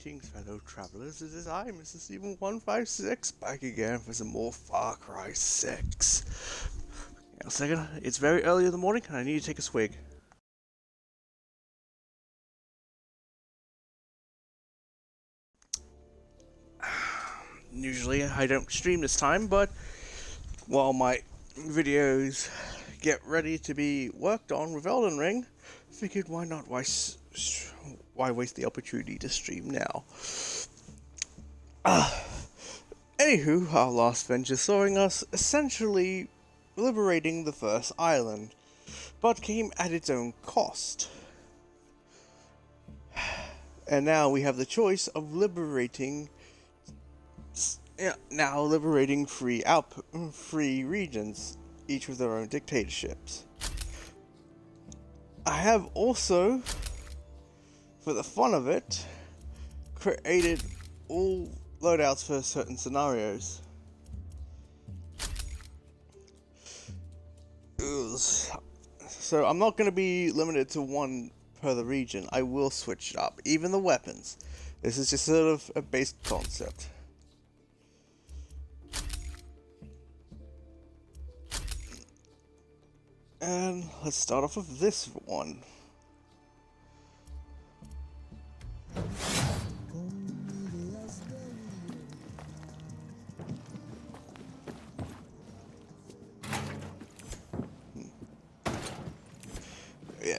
Greetings, fellow travelers. It is I, Mr. Steven156, back again for some more Far Cry 6. Hang on a second. It's very early in the morning, and I need to take a swig. Usually, I don't stream this time, but while my videos get ready to be worked on with Elden Ring, figured why not? Why waste the opportunity to stream now? Anywho, our last venture saw us essentially liberating the first island, but came at its own cost. And now we have the choice of liberating free regions, each with their own dictatorships. I have also, for the fun of it, created all loadouts for certain scenarios. So I'm not going to be limited to one per the region. I will switch it up, even the weapons. This is just sort of a basic concept. And let's start off with this one. Yeah.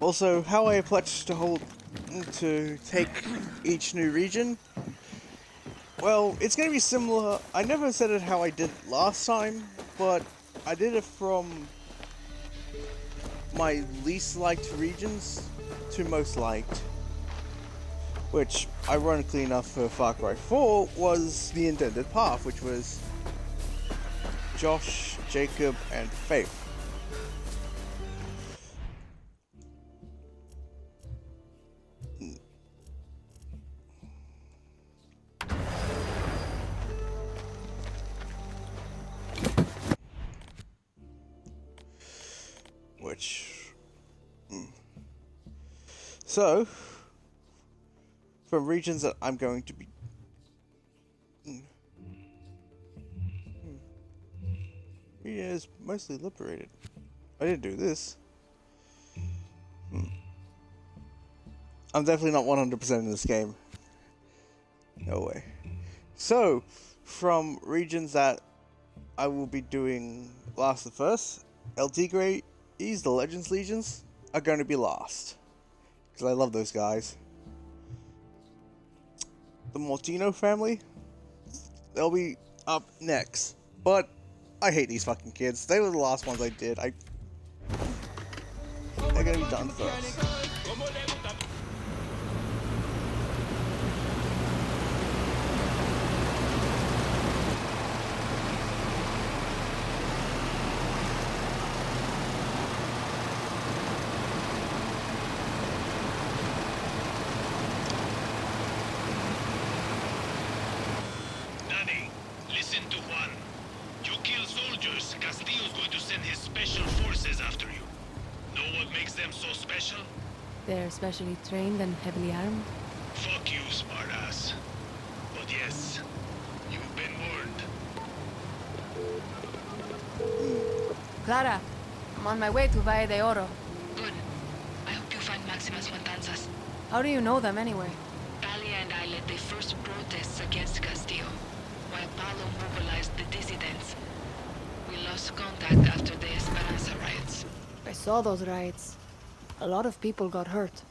Also, how I pledged to take each new region. Well, it's going to be similar. I never said it how I did last time, but I did it from my least liked regions to most liked, which, ironically enough for Far Cry 4, was the intended path, which was Josh, Jacob, and Faith. So, from regions that I'm going to be... Region is mostly liberated. I didn't do this. I'm definitely not 100% in this game. No way. So, from regions that I will be doing last and first, El Tigre's, the Legends Legions, are going to be last. Because I love those guys. The Mortino family, they'll be up next. But I hate these fucking kids. They were the last ones I did. They're gonna be done first. They're specially trained and heavily armed? Fuck you, smartass. But yes, you've been warned. Clara, I'm on my way to Valle de Oro. Good. I hope you find Maximas Matanzas. How do you know them anyway? Talia and I led the first protests against Castillo, while Paulo mobilized the dissidents. We lost contact after the Esperanza riots. I saw those riots. A lot of people got hurt.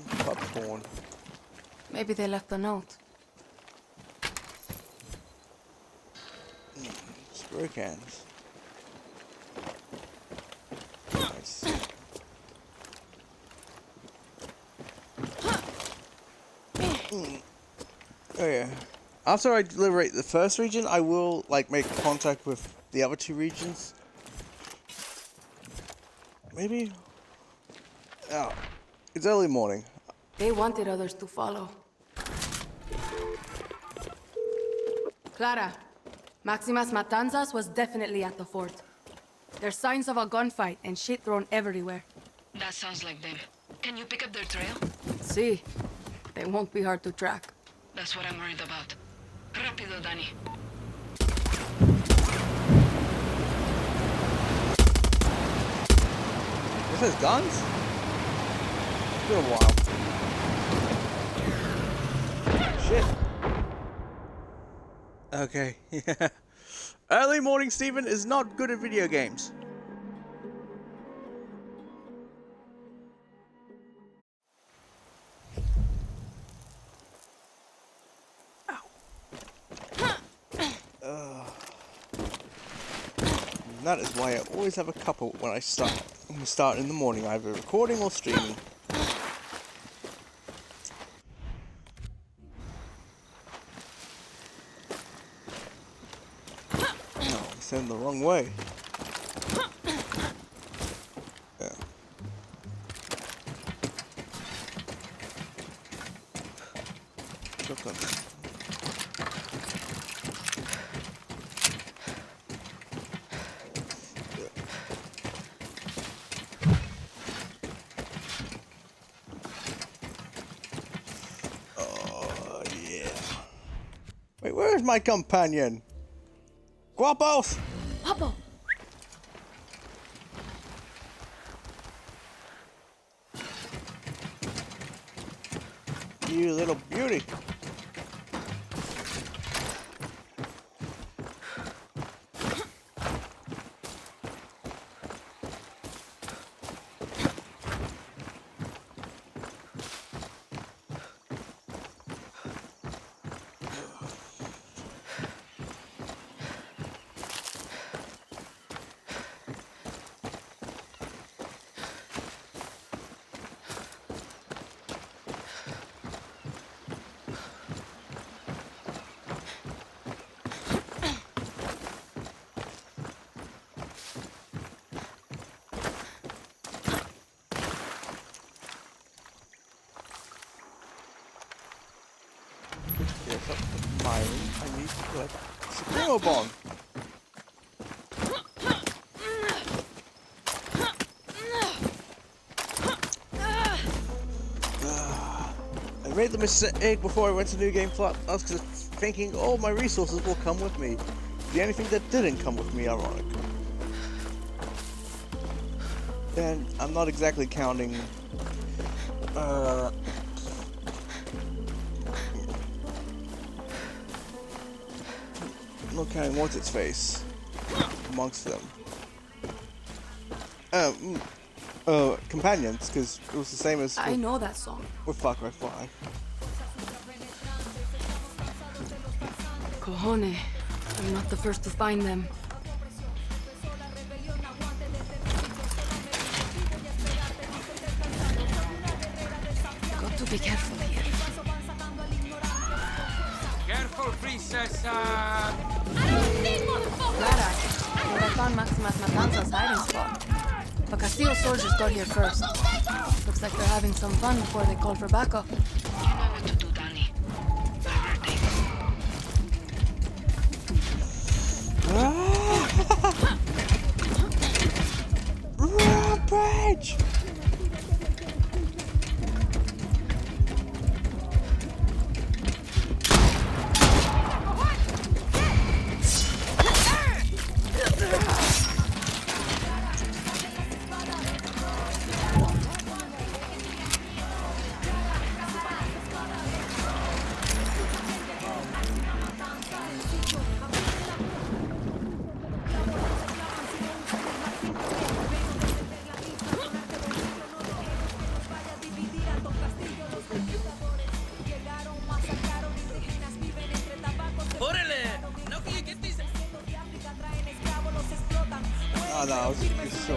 Popcorn. Maybe they left a note. Spray cans. Nice. Oh yeah. After I liberate the first region, I will make contact with the other two regions. Maybe. Oh, it's early morning. They wanted others to follow. Clara, Maximas Matanzas was definitely at the fort. There's signs of a gunfight and shit thrown everywhere. That sounds like them. Can you pick up their trail? See, they won't be hard to track. That's what I'm worried about. Rápido, Danny. This has guns? It's been a while. Shit. Okay, yeah. Early morning Stephen is not good at video games. And that is why I always have a couple when I start. When we start in the morning, either recording or streaming. No, I'm sending the wrong way. Yeah. Shotgun. Wait, where's my companion? Guapos! Papa! You little beauty. Yes, up to mining. I need to collect Supremo Bomb. I made the mistake before I went to New Game Plus because thinking all my resources will come with me. The only thing that didn't come with me, ironic. And I'm not exactly counting not counting what's its face amongst them. Companions, because it was the same as I know that song. with Far Cry 5. Cojones. I'm not the first to find them. Got to be careful here. Careful, princess. Clara, where I found Maximas Matanza's hiding spot. But Castillo soldiers got here first. Looks like they're having some fun before they call for backup. You know what to do, Danny. Whatever it takes. Rampage! Oh no, I was just so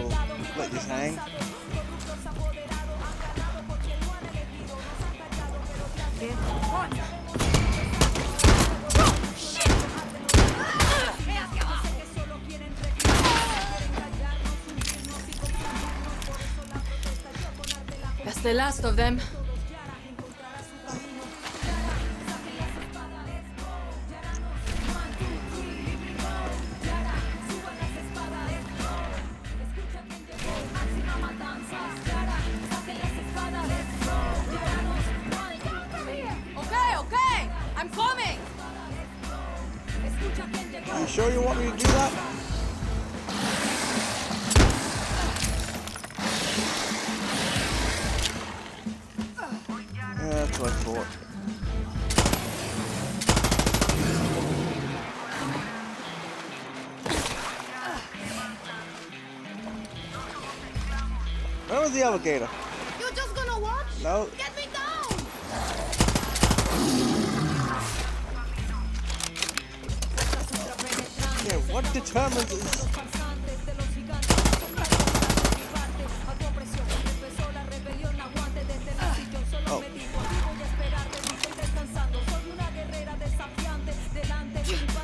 let this hang. That's the last of them. You sure you want me to do that? Yeah, that's what I thought. Where was the alligator? You just gonna watch? No. Get me down! Yeah, what determines this? Oh.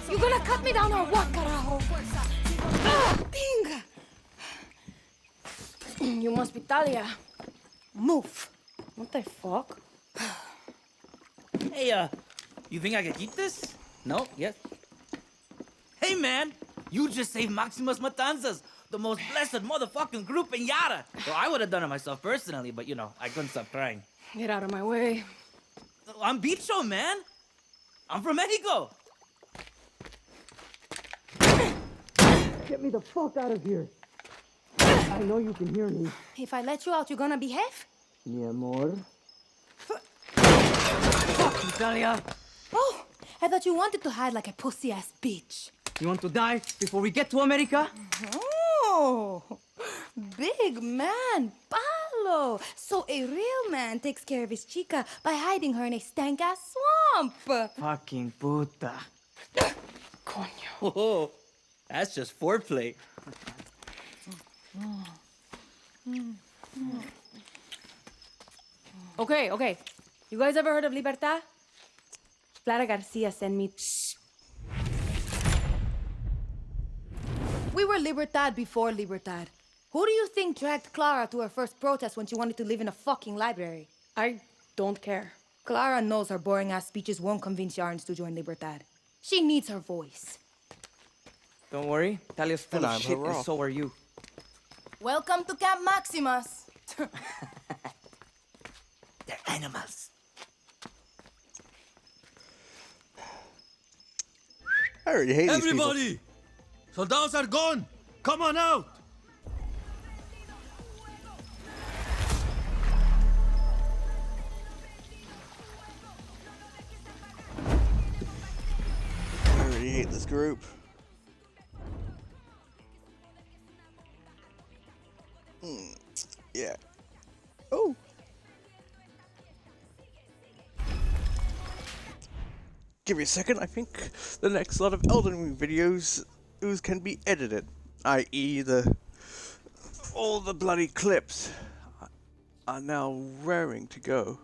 You gonna cut me down or what, carajo? Ding! You must be Talia. Move. What the fuck? Hey, you think I can keep this? No? Yes? Hey, man! You just saved Maximus Matanzas, the most blessed motherfucking group in Yara. Well, I would have done it myself personally, but, you know, I couldn't stop trying. Get out of my way. I'm Bicho, man! I'm from Mexico! Get me the fuck out of here. I know you can hear me. If I let you out, you gonna behave? Mi amor. Fuck you, Talia! Oh, I thought you wanted to hide like a pussy-ass bitch. You want to die before we get to America? Oh, big man, Palo. So a real man takes care of his chica by hiding her in a stank-ass swamp. Fucking puta. Coño. Oh, that's just foreplay. Okay. You guys ever heard of Libertad? Clara Garcia sent me. We were Libertad before Libertad. Who do you think dragged Clara to her first protest when she wanted to live in a fucking library? I don't care. Clara knows her boring-ass speeches won't convince Yarns to join Libertad. She needs her voice. Don't worry, Talia's full And of I'm shit, her and raw. so are you. Welcome to Camp Maximus. They're animals. I already hate these people. Everybody! Soldados are gone! Come on out! I already hate this group. Yeah. Oh. Give me a second. I think the next lot of Elden Ring videos can be edited, i.e. all the bloody clips are now raring to go.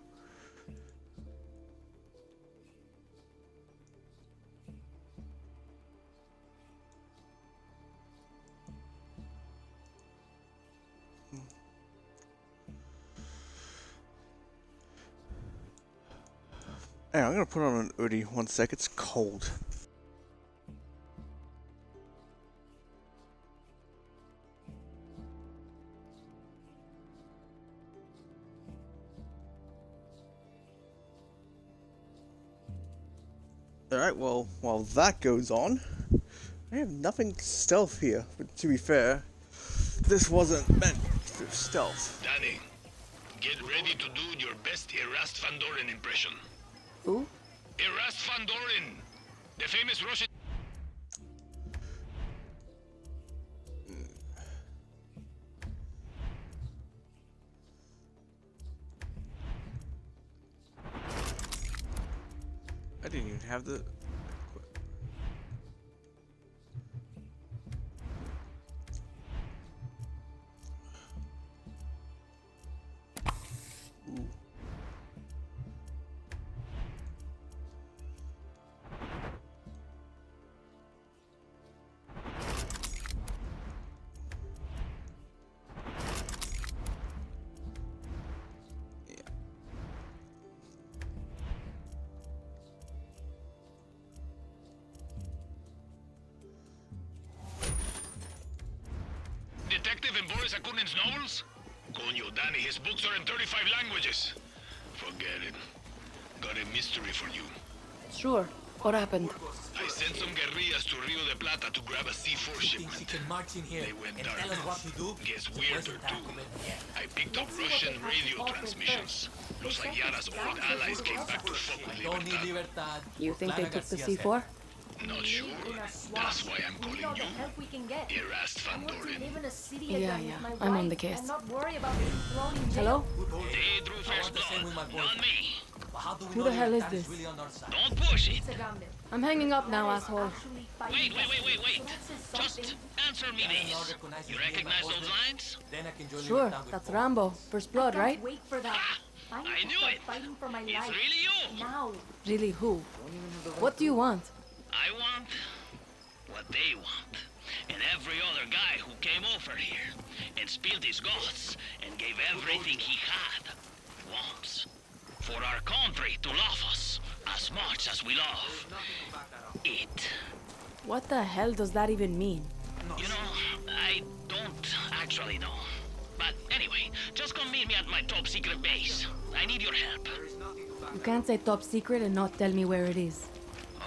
Hey, I'm gonna put on an hoodie 1 sec, it's cold. Alright, well, while that goes on, I have nothing stealth here, but to be fair, this wasn't meant for stealth. Danny, get ready to do your best Erast Van Doren impression. Who? Erast Van Doren, the famous Russian. I didn't even have the... Detective in Boris Akunin's novels? Coño, Danny, his books are in 35 languages. Forget it. Got a mystery for you. Sure. What happened? I sent some guerrillas to Rio de Plata to grab a C4 shipment. Thinks he can march in here They went and dark. tell us what to do? Gets weirder too. I picked up Russian radio transmissions. Los Ayara's old allies came back to fuck with Don't need Libertad. libertad. You think they Clara took the Garcia's C4? Not sure. That's why I'm calling you. Erast Van Doren. Yeah, I'm on the case. Hello? They drew first the same with my blood, not me. But how do we Who know the hell is Libertad this? really on our side? Don't push it. I'm hanging up now, asshole. Wait. Just answer me this. You recognize those lines? Then I can join Sure, Libertad with that's Paul. Rambo. First blood, right? Wait for that. I knew it. It's really you. Now. Really, who? What do you want? I want what they want. And every other guy who came over here and spilled his guts and gave everything he had wants. For our country to love us as much as we love it. What the hell does that even mean? You know, I don't actually know. But anyway, just come meet me at my top secret base. I need your help. You can't say top secret and not tell me where it is.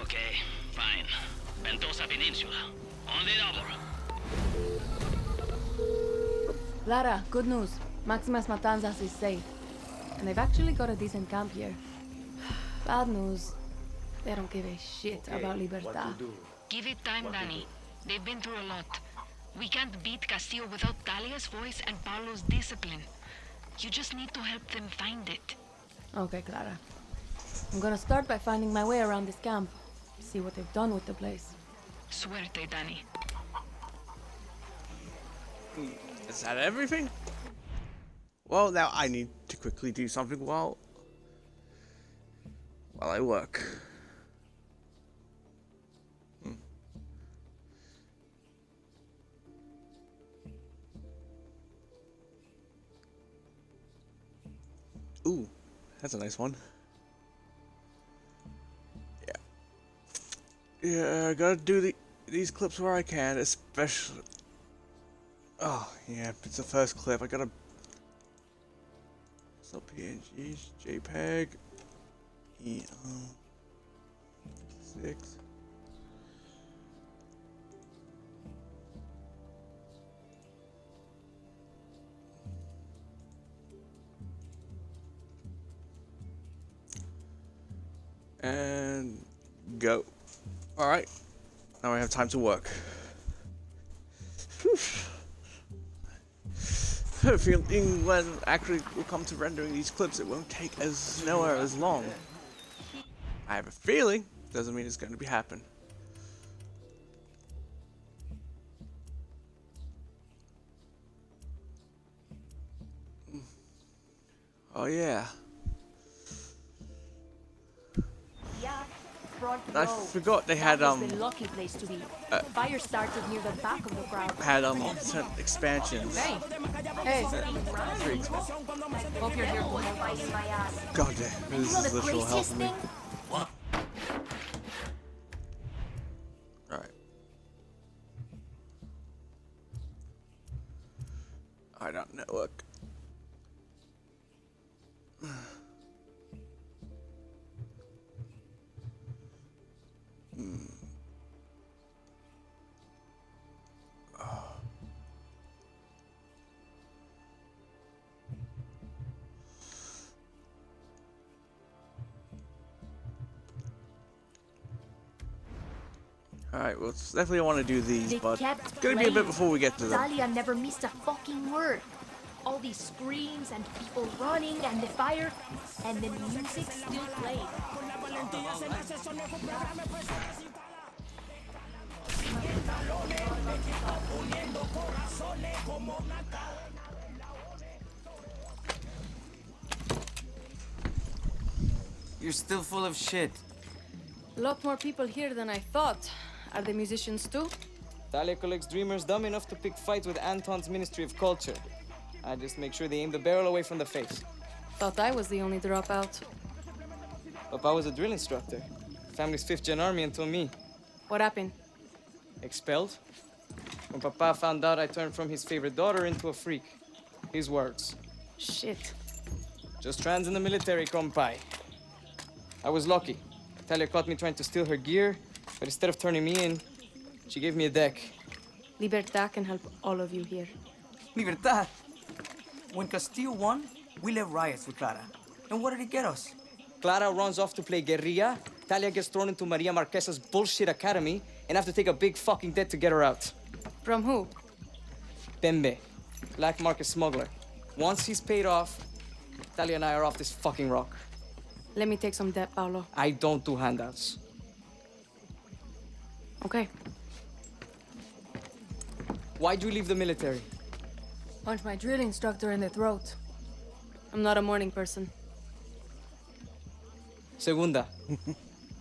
Okay, fine. Ventosa Peninsula. On the double. Clara, good news. Maximus Matanzas is safe. And they've actually got a decent camp here. Bad news. They don't give a shit about Libertad. Give it time, Danny. They've been through a lot. We can't beat Castillo without Talia's voice and Paulo's discipline. You just need to help them find it. Okay, Clara. I'm gonna start by finding my way around this camp. See what they've done with the place. Suerte, Danny. Is that everything? Well, now I need to quickly do something while I work. Ooh, that's a nice one. Yeah, I gotta do these clips where I can, especially. Oh yeah, it's the first clip. I gotta. So PNGs, JPEG, 6. And go. Alright. Now I have time to work. I have a feeling when actually we'll come to rendering these clips, it won't take nowhere as long. I have a feeling. Doesn't mean it's going to be happen. Oh yeah. Yeah. Front I row. forgot they had That was the lucky place to be. Fire started near the back of the crowd. certain expansions. Hey, Pretty expensive. hope you're here. Biting my ass. God damn, this is literal hell for me. Alright. I don't network. Alright, well, definitely want to do these, They but kept it's gonna be a bit playing. before we get to them. Talia never missed a fucking word. All these screams and people running and the fire, and the music still played. You're still full of shit. A lot more people here than I thought. Are they musicians too? Talia collects dreamers dumb enough to pick fights with Anton's Ministry of Culture. I just make sure they aim the barrel away from the face. Thought I was the only dropout. Papa was a drill instructor. Family's 5th Gen Army until me. What happened? Expelled? When Papa found out I turned from his favorite daughter into a freak. His words. Shit. Just trans in the military, compai. I was lucky. Talia caught me trying to steal her gear, but instead of turning me in, she gave me a deck. Libertad can help all of you here. Libertad. When Castillo won, we led riots with Clara. And what did it get us? Clara runs off to play guerrilla, Talia gets thrown into Maria Marquesa's bullshit academy, and have to take a big fucking debt to get her out. From who? Pembe, black market smuggler. Once he's paid off, Talia and I are off this fucking rock. Let me take some debt, Paolo. I don't do handouts. Okay. Why'd you leave the military? Punch my drill instructor in the throat. I'm not a morning person. Segunda.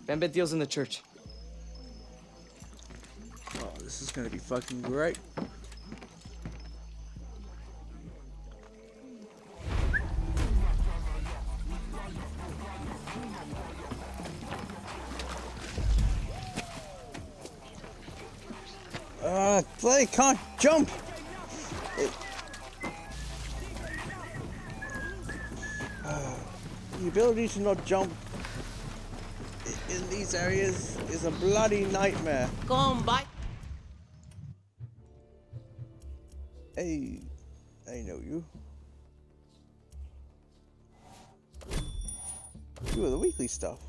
Pembe deals in the church. Oh, this is gonna be fucking great. They can't jump! The ability to not jump in these areas is a bloody nightmare. Come by. Hey, I know you. You are the weekly stuff.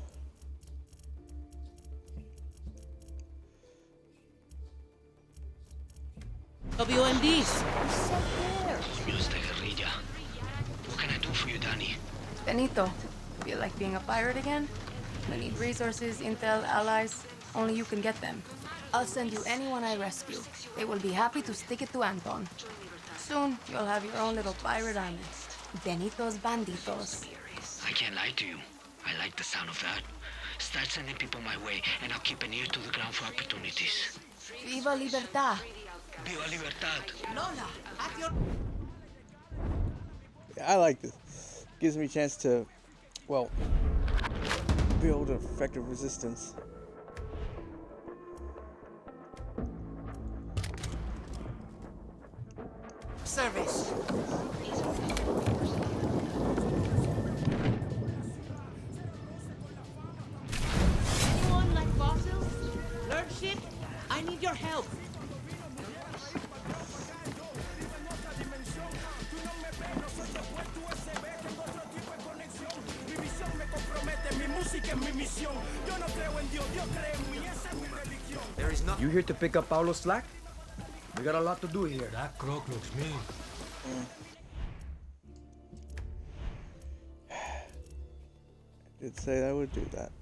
WMDs. Use the guerrilla. What can I do for you, Danny? Benito, feel like being a pirate again? We need resources, intel, allies. Only you can get them. I'll send you anyone I rescue. They will be happy to stick it to Anton. Soon, you'll have your own little pirate army. Benito's Banditos. I can't lie to you. I like the sound of that. Start sending people my way, and I'll keep an ear to the ground for opportunities. Viva Libertad! Viva Libertad! Lola, at your... Yeah, I like this. Gives me a chance to, well, build an effective resistance. Service. Anyone like fossils? Learn shit? I need your help. You here to pick up Paulo's slack? We got a lot to do here. That crook looks mean. Did say I would do that.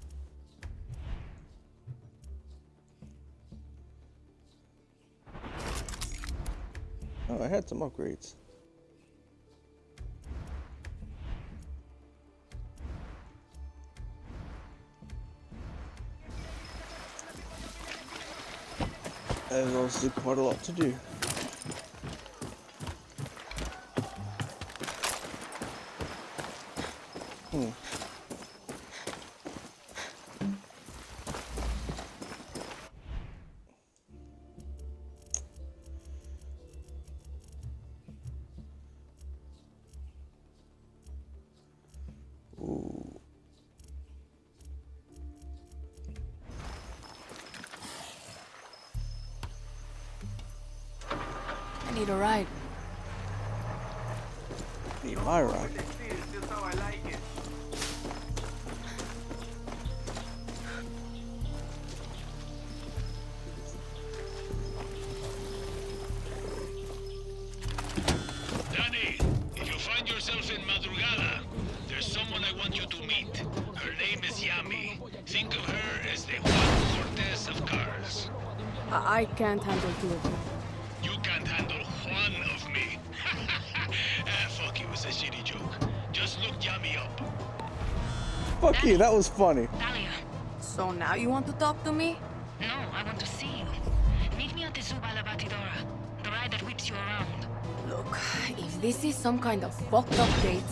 Oh, I had some upgrades. There's obviously quite a lot to do. Ooh. I need a ride. Need my ride. Danny, if you find yourself in Madrugada, there's someone I want you to meet. Her name is Yami. Think of her as the Juan Cortez of cars. I can't handle two of you. You can't handle one of me. Fuck you, it's a shitty joke. Just look Yami up. Fuck you, that was funny. Talia. So now you want to talk to me? No, I want to see you. Meet me at the Zuba La Batidora, the ride that whips you around. Look, if this is some kind of fucked up date,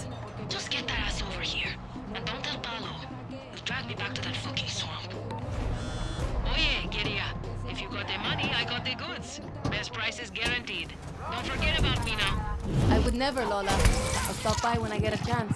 Just get that ass over here. And don't tell Paulo. You've dragged me back to that fucking swamp. Oh yeah, guerrilla. If you got the money, I got the goods. Best prices guaranteed. Don't forget about me now. I would never, Lola. I'll stop by when I get a chance.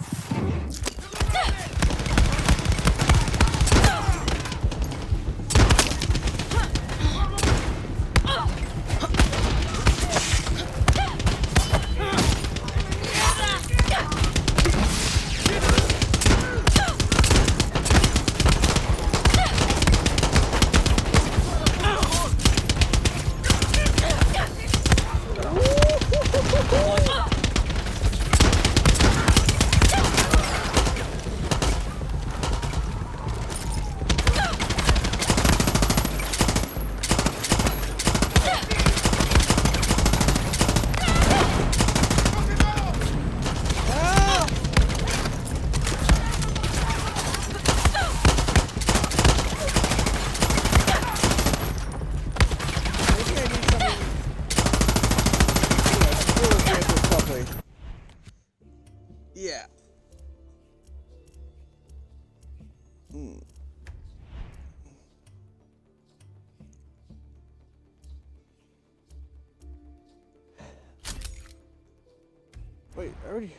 Wait, I already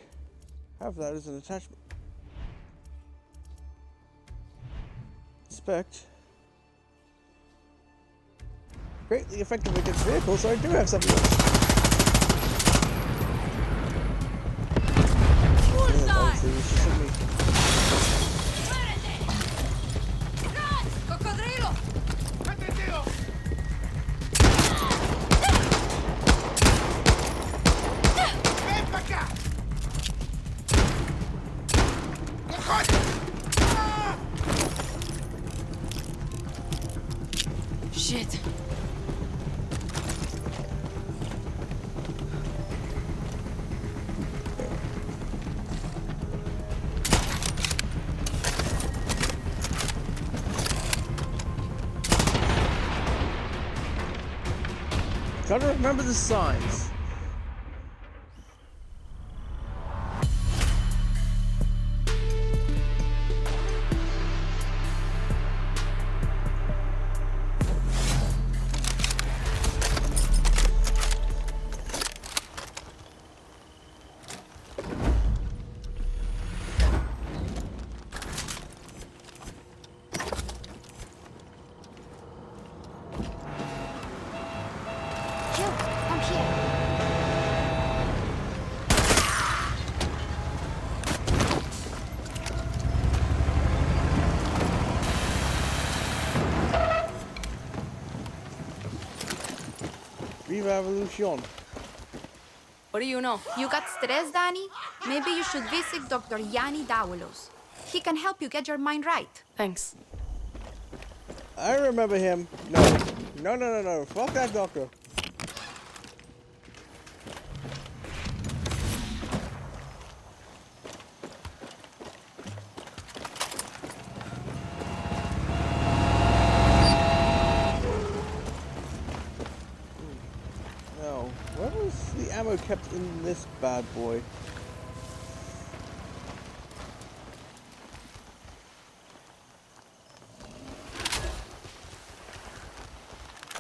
have that as an attachment. Inspect. Greatly effective against vehicles, so I do have something else. Yeah, obviously, it's just me. Shit. Gotta remember the signs. Revolution. What do you know? You got stress, Danny? Maybe you should visit Dr. Yanni Dawalos. He can help you get your mind right. Thanks. I remember him. No. Fuck that doctor. No. Where was the ammo kept in this bad boy?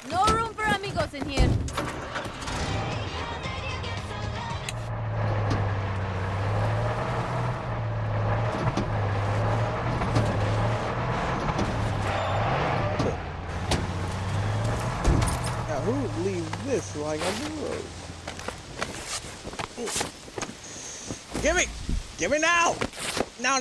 No room for amigos in here. Now, who would leave this lying on the road? Give me! Give me now! Now!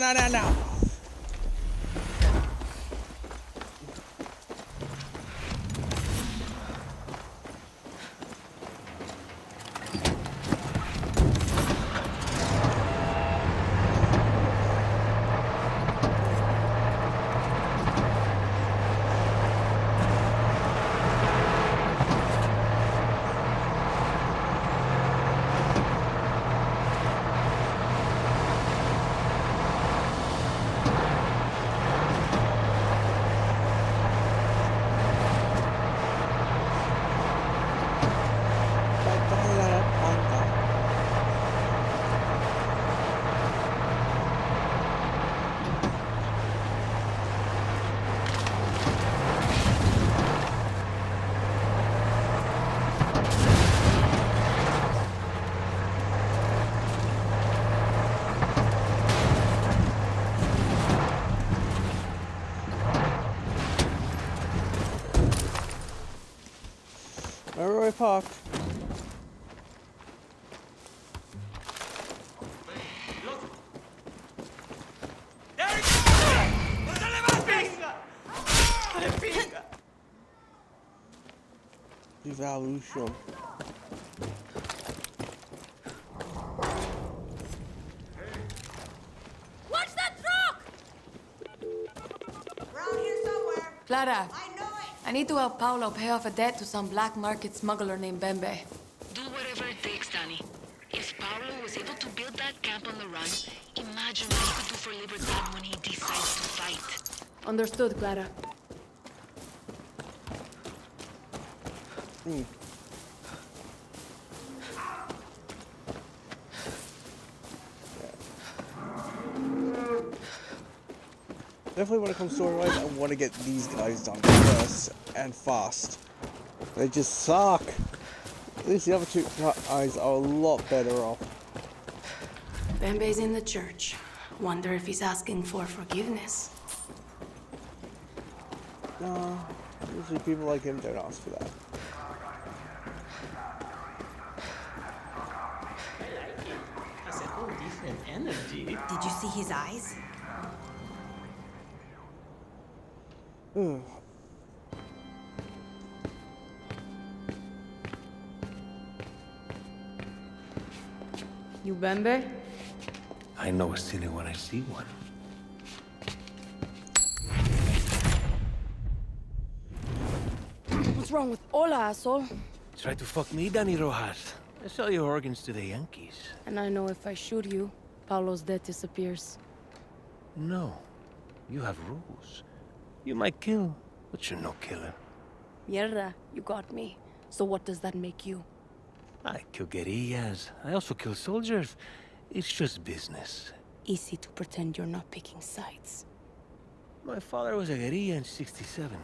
Where I parked. Evolution. Watch that truck! Around here somewhere. Clara, I know it. I need to help Paolo pay off a debt to some black market smuggler named Bembe. Do whatever it takes, Danny. If Paolo was able to build that camp on the run, imagine what he could do for Libertad when he decides to fight. Understood, Clara. Definitely when it comes story-wise, I want to get these guys done first and fast. They just suck. At least the other two guys are a lot better off. Bembe's in the church. Wonder if he's asking for forgiveness. No, usually people like him don't ask for that. Has a whole different energy. Did you see his eyes? You Bembe? I know a silly when I see one. What's wrong with Ola, asshole? Try to fuck me, Danny Rojas. I sell your organs to the Yankees. And I know if I shoot you, Paulo's death disappears. No. You have rules. You might kill, but you're no killer. Mierda, you got me. So what does that make you? I kill guerrillas. I also kill soldiers. It's just business. Easy to pretend you're not picking sides. My father was a guerrilla in '67.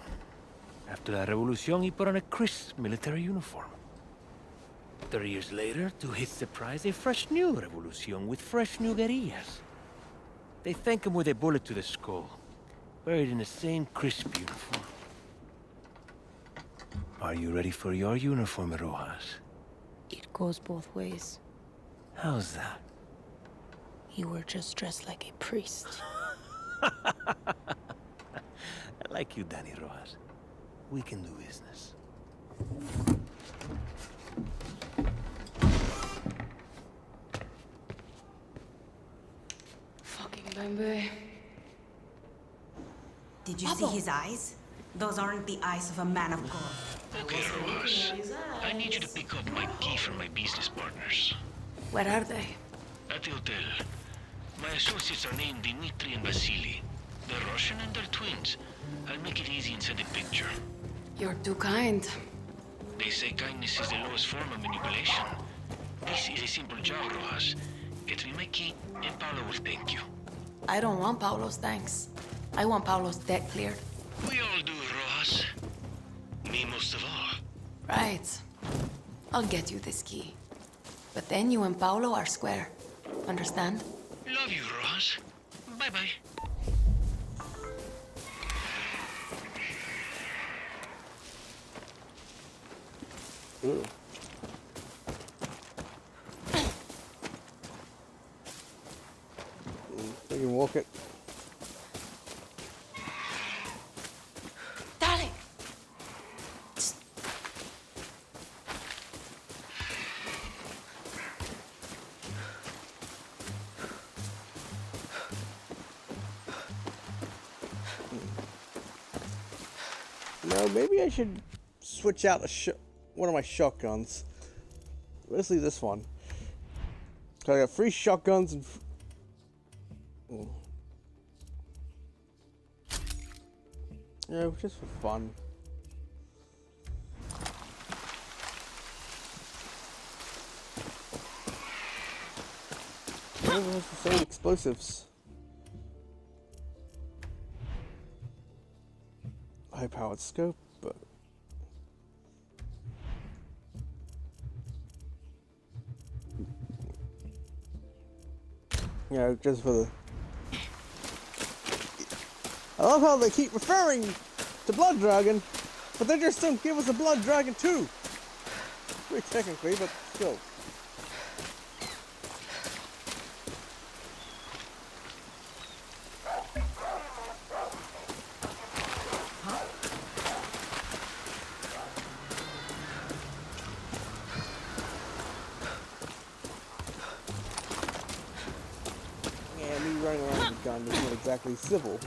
After la revolution, he put on a crisp military uniform. 30 years later, to his surprise, a fresh new revolution with fresh new guerrillas. They thank him with a bullet to the skull, buried in the same crisp uniform. Are you ready for your uniform, Rojas? It goes both ways. How's that? You were just dressed like a priest. I like you, Danny Rojas. We can do business. Fucking Bembe. Did you see his eyes? Those aren't the eyes of a man of God. Okay, Rojas. I need you to pick up my key from my business partners. Where are they? At the hotel. My associates are named Dmitri and Vasily. They're Russian and they're twins. I'll make it easy and send a picture. You're too kind. They say kindness is the lowest form of manipulation. This is a simple job, Rojas. Get me my key, and Paolo will thank you. I don't want Paulo's thanks. I want Paulo's debt cleared. We all do, Rojas. Me most of all. Right. I'll get you this key. But then you and Paulo are square. Understand? Love you, Rojas. Bye-bye. Ooh. We can walk it. Dale! No, maybe I should switch out one of my shotguns. Mostly this one. So I got 3 shotguns and. Yeah, just for fun. Everyone has the same explosives. High-powered scope, but. Yeah, just for the. I love how they keep referring to Blood Dragon, but they just don't give us a Blood Dragon 2. Pretty technically, but still. Yeah, me running around with a gun is not exactly civil.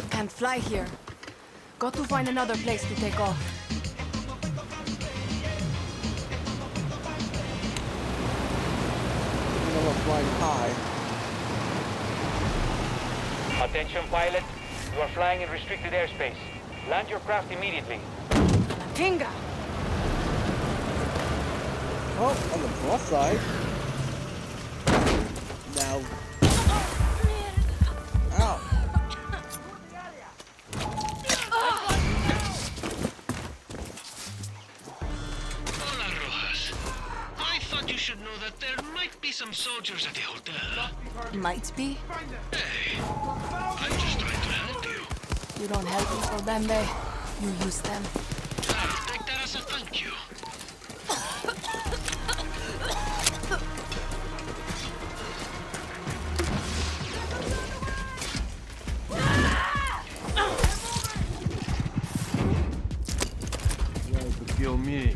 Can't fly here. Got to find another place to take off. I'm flying high. Attention, pilot. You are flying in restricted airspace. Land your craft immediately. Tinga! Oh, on the plus side. Now. Ow. But you should know that there might be some soldiers at the hotel. Might be. Hey, I'm just trying to help you. You don't help people, Bembe. You use them. I'll take that as a thank you. Kill me.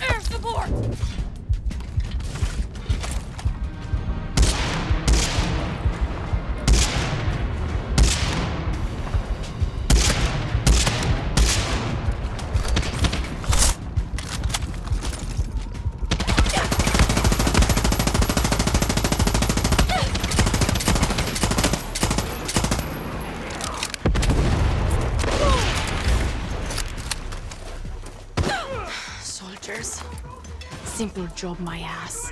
Air support! Soldiers. Simple job, my ass.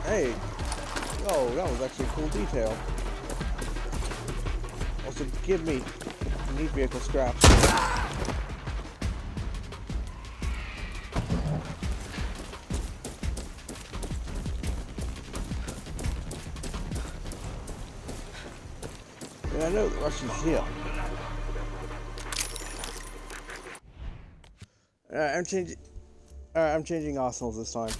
Hey! Oh, that was actually a cool detail. Also, give me. I need vehicle scraps. Yeah, I know the Russians here. I'm changing. I'm changing arsenals this time.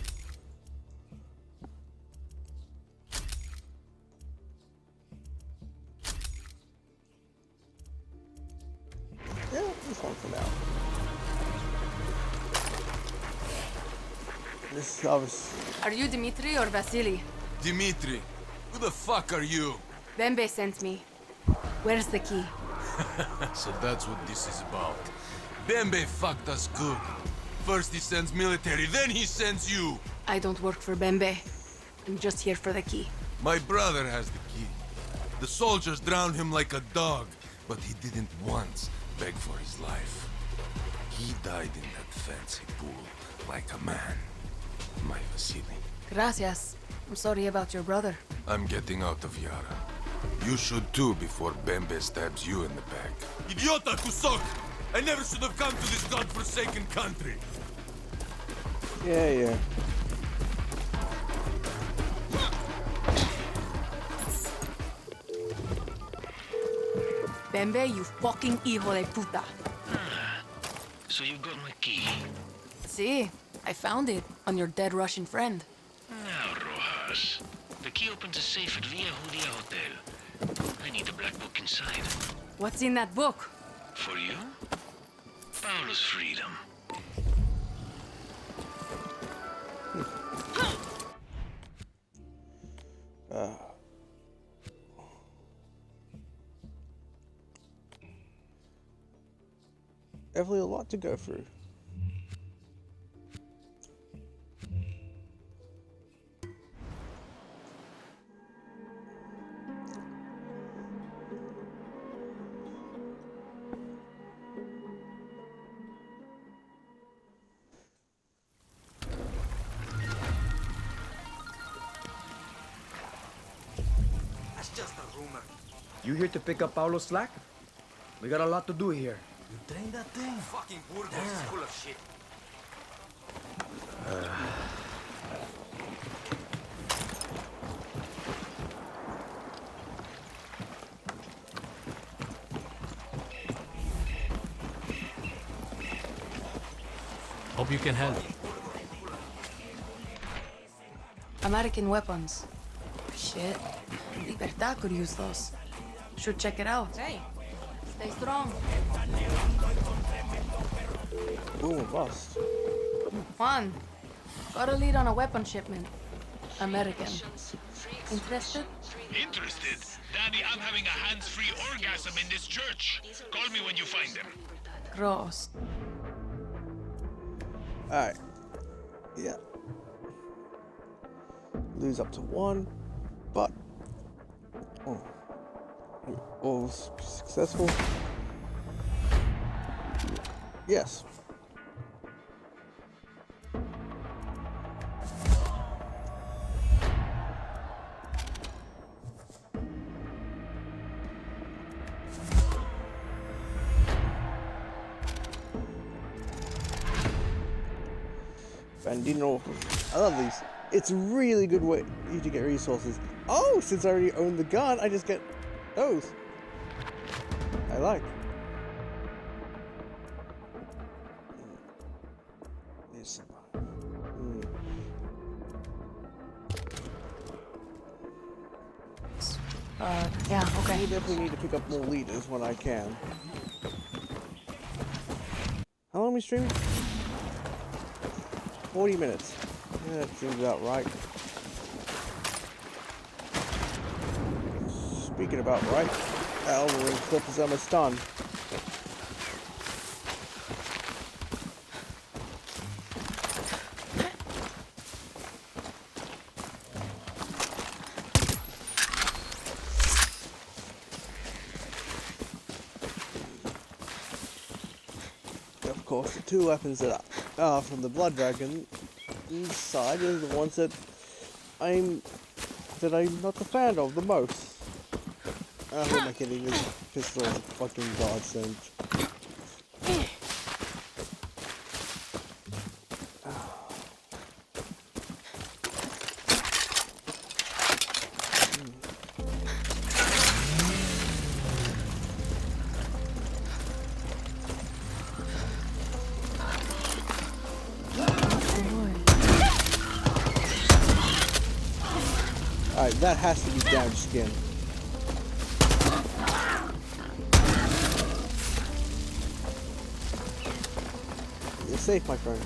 Yeah, this one for now. This is obvious. Are you Dmitri or Vasily? Dmitri, who the fuck are you? Bembe sent me. Where's the key? So that's what this is about. Bembe fucked us good. First he sends military, then he sends you. I don't work for Bembe. I'm just here for the key. My brother has the key. The soldiers drowned him like a dog, but he didn't once beg for his life. He died in that fancy pool like a man. My Vasily. Gracias. I'm sorry about your brother. I'm getting out of Yara. You should too before Bembe stabs you in the back. Idiota Kusok! I never should have come to this godforsaken country! Yeah. Bembe, you fucking hijo de puta. So you got my key. See, I found it on your dead Russian friend. Now, Rojas. The key opens a safe at Via Judia Hotel. I need the black book inside. What's in that book? For you? Paolo's freedom. Definitely a lot to go through. That's just a rumor. You here to pick up Paulo's slack? We got a lot to do here. You train that thing? Fucking Burgos is full of shit. Hope you can help. American weapons. Shit. Libertad could use those. Should check it out. Hey, stay strong. Ooh, bust. Juan, got a lead on a weapon shipment. American. Interested? Interested? Daddy, I'm having a hands-free orgasm in this church. Call me when you find them. Gross. Alright. Yeah. Lose up to 1, but all successful. Bandino. I love these. It's a really good way to get resources. Oh, since I already own the gun, I just get those. I like. Yes. Yeah, okay. I definitely need to pick up more leaders when I can. How long are we streaming? 40 minutes. Yeah, that seems about right. Speaking about right, that Elden Ring clip is almost done. Of course, the two weapons that are from the Blood Dragon inside are the ones that I'm not a fan of the most. Who am I kidding? This pistol is a fucking godsend. Alright, that has to be damaged skin. You're safe, my friend.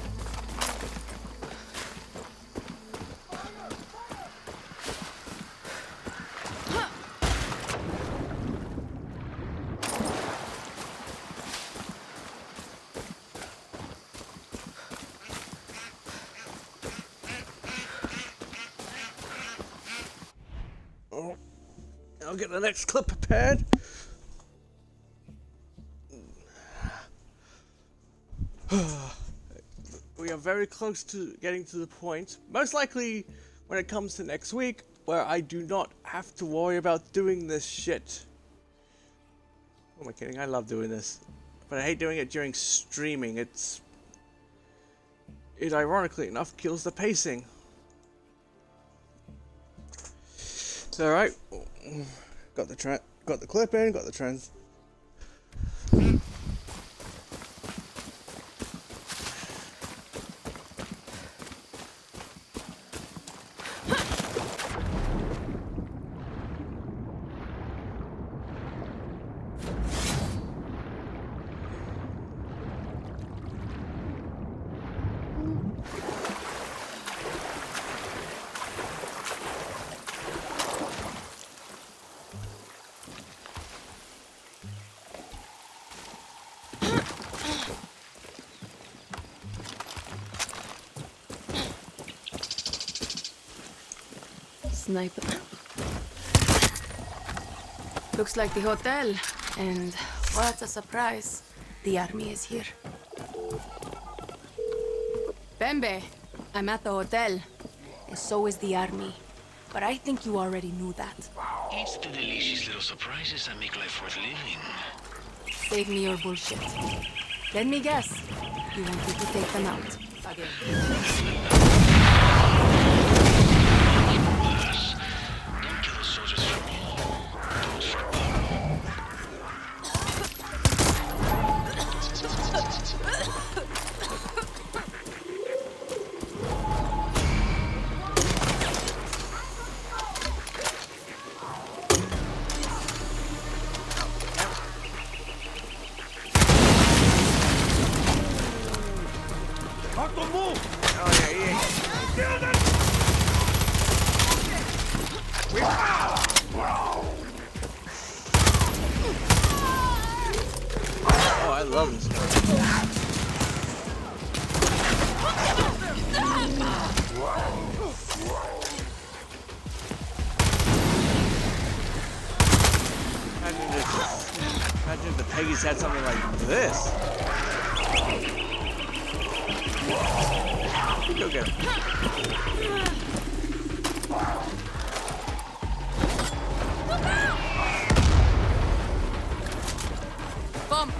I'll get the next clip prepared. We are very close to getting to the point, most likely when it comes to next week, where I do not have to worry about doing this shit. Who am I kidding? I love doing this. But I hate doing it during streaming. It ironically enough kills the pacing. It's alright. Got the clip in, got the trans. Sniper. Looks like the hotel, and what a surprise, the army is here. Bembe, I'm at the hotel, and so is the army. But I think you already knew that. It's the delicious little surprises that make life worth living. Save me your bullshit. Let me guess, you wanted to take them out. Again. Imagine if the Peggies had something like this. Go get him. Bump.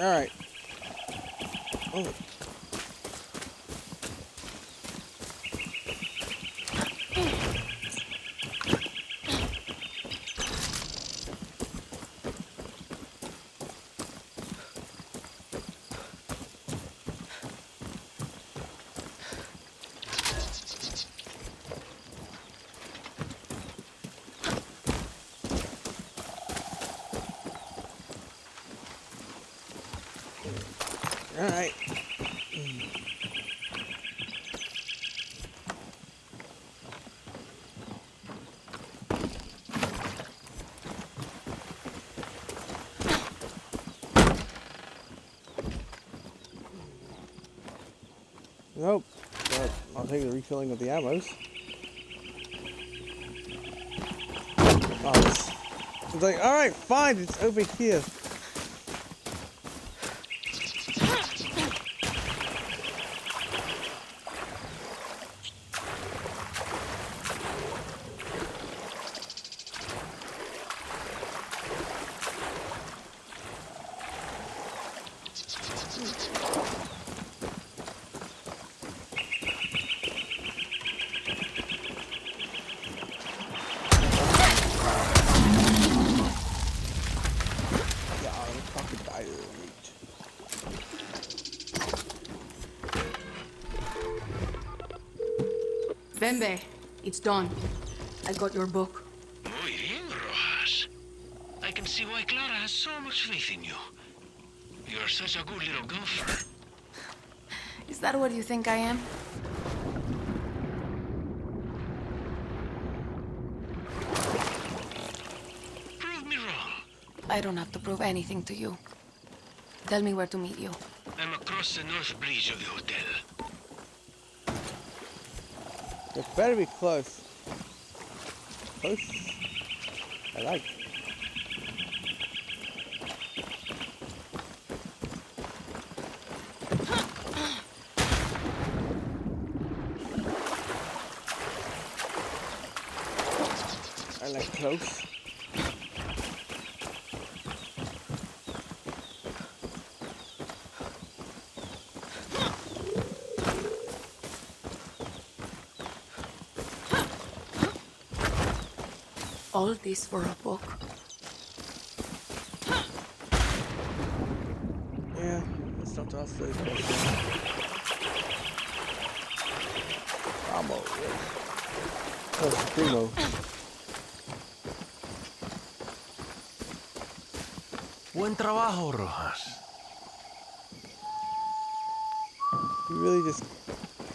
Alright. Oh. Alright. Nope. But I'll take the refilling of the ammos. Oh, it's like, alright, fine, it's over here. Bembe, it's done. I got your book. Muy bien, Rojas. I can see why Clara has so much faith in you. You're such a good little gopher. Is that what you think I am? Prove me wrong. I don't have to prove anything to you. Tell me where to meet you. I'm across the north bridge of the hotel. It better be close. Close? I like. I like close. All this for a book. Yeah, it's not us. Vamos. Oh, Primo. Buen trabajo, Rojas. You really just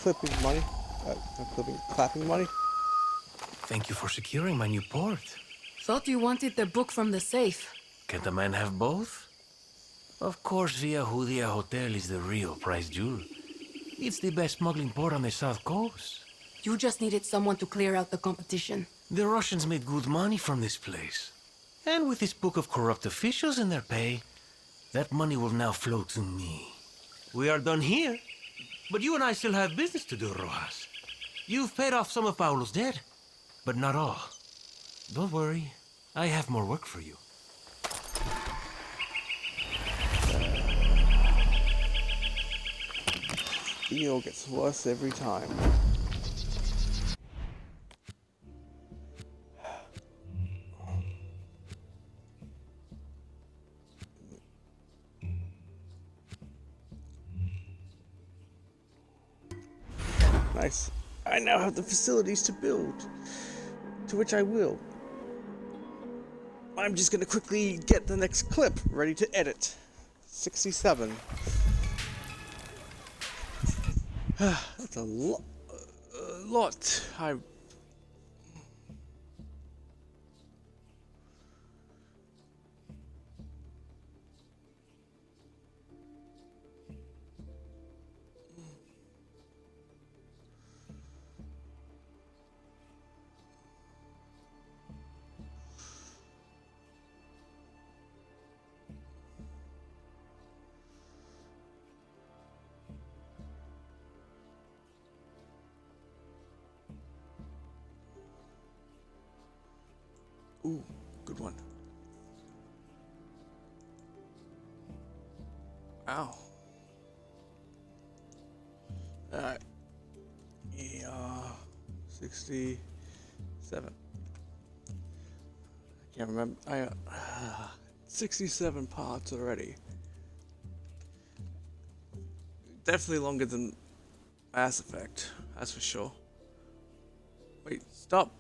clipping money? Not clipping, clapping money? Thank you for securing my new port. Thought you wanted the book from the safe. Can't a man have both? Of course, Via Judia Hotel is the real prize jewel. It's the best smuggling port on the south coast. You just needed someone to clear out the competition. The Russians made good money from this place. And with this book of corrupt officials in their pay, that money will now flow to me. We are done here, but you and I still have business to do, Rojas. You've paid off some of Paulo's debt, but not all. Don't worry, I have more work for you. Deal gets worse every time. Nice. I now have the facilities to build. To which I will. I'm just gonna quickly get the next clip ready to edit. 67. That's a lot. Ooh, good one. Ow. Alright. Yeah, 67. I can't remember. 67 parts already. Definitely longer than Mass Effect, that's for sure. Wait, stop.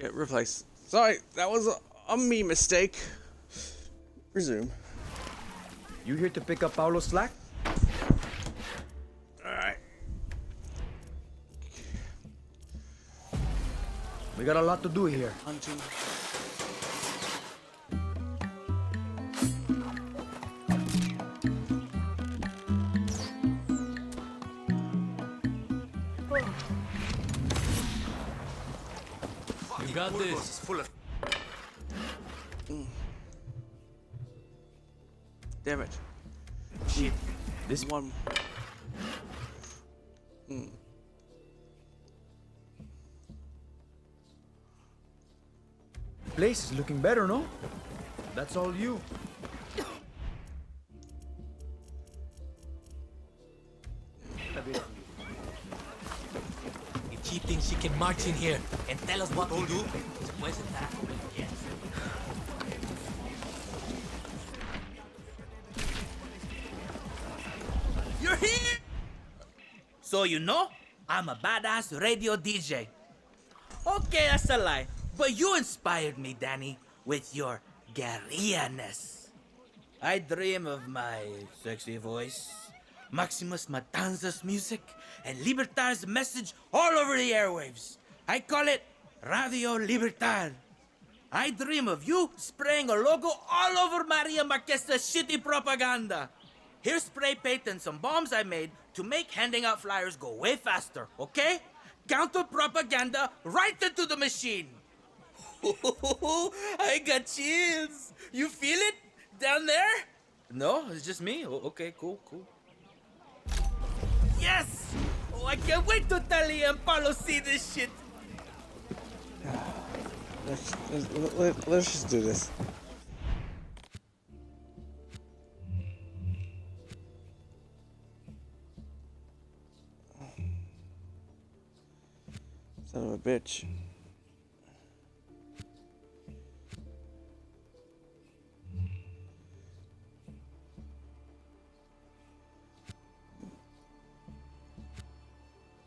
Yeah, replace. Sorry, that was a me mistake. Resume. You here to pick up Paulo's slack? Alright. We got a lot to do here. Hunting. You got this. Damn it. Shit. This one. place is looking better, no? That's all you. If she thinks she can march in here and tell us what to do, después está. You're here! So you know, I'm a badass radio DJ. Okay, that's a lie. But you inspired me, Danny, with your guerrilla-ness. I dream of my sexy voice, Maximus Matanza's music, and Libertad's message all over the airwaves. I call it Radio Libertad. I dream of you spraying a logo all over Maria Marquesa's shitty propaganda. Here's spray paint and some bombs I made to make handing out flyers go way faster, okay? Counter propaganda right into the machine. I got chills. You feel it down there? No, it's just me. Oh, okay, cool. Yes! Oh, I can't wait to Talia and Paulo see this shit. Let's just do this. Son of a bitch.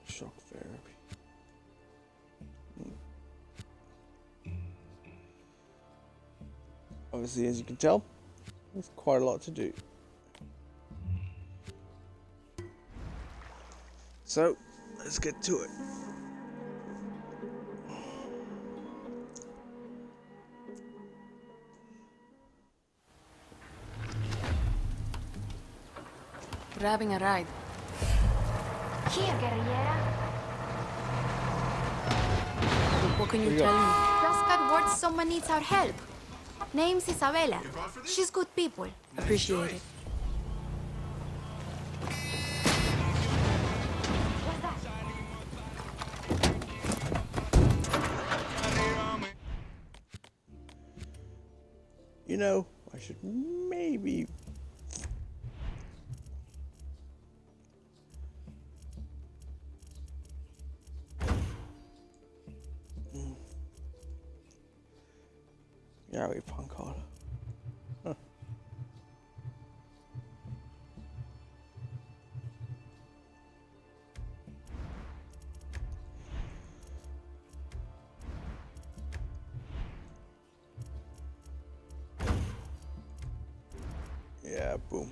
Shock therapy. Obviously, as you can tell, there's quite a lot to do. So, let's get to it. We're having a ride. Here, guerrillera. What can you tell me? Just got word someone needs our help. Name's Isabella. She's good people. Appreciate it. You know, I should maybe... Yeah, we punk hard. Huh. Yeah, boom.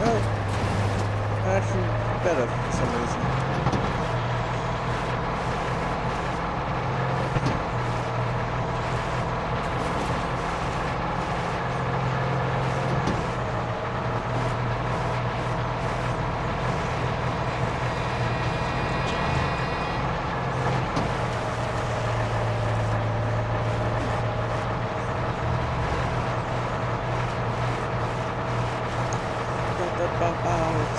Well, actually better for some reason.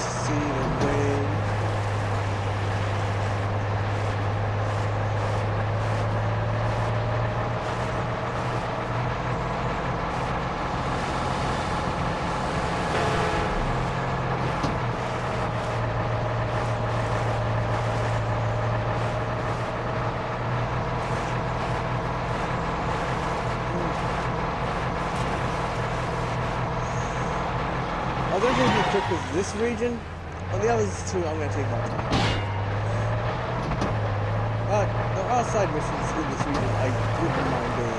See the way. I don't think we quick with this region. On the others two, I'm going to take my time. But there are side missions in this region I wouldn't mind doing.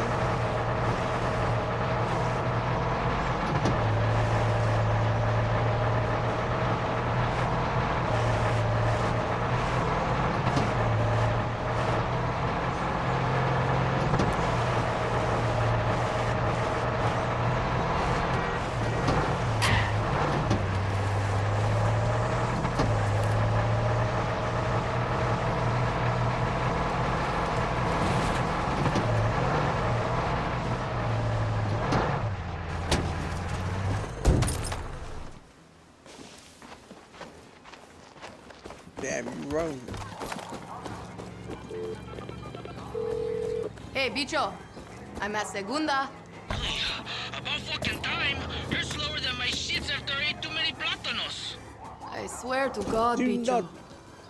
Damn, you wrong. Hey, bicho. I'm at Segunda. About fucking time. You're slower than my shits after I ate too many plátanos. I swear to God, Do bicho. not.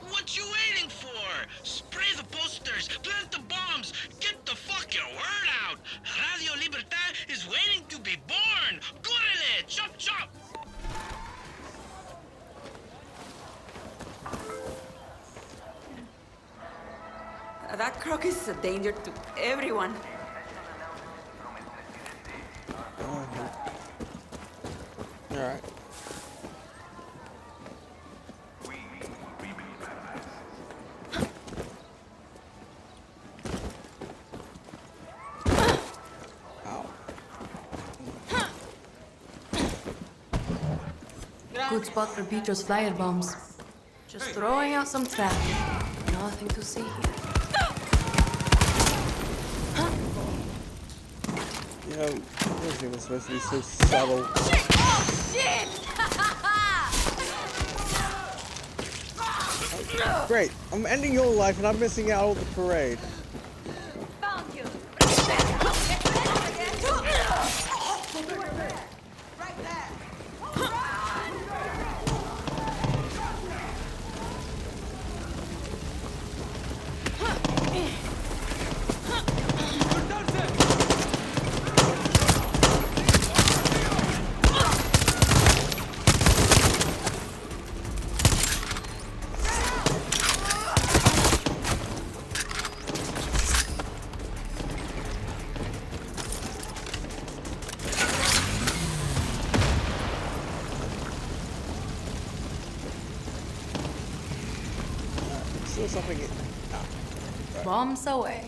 What you waiting for? Spray the posters, plant the bombs, get the fucking word out. Radio Libertad is waiting to be born. Córrele, chop chop. That croc is a danger to everyone. Alright. Good spot for Bicho's flyer bombs. Just throwing out some traffic. Nothing to see here. You know, everything was supposed to be so subtle. Oh, shit! Great, I'm ending your life and I'm missing out on the parade. Found you! Right there! Still something. Bombs away.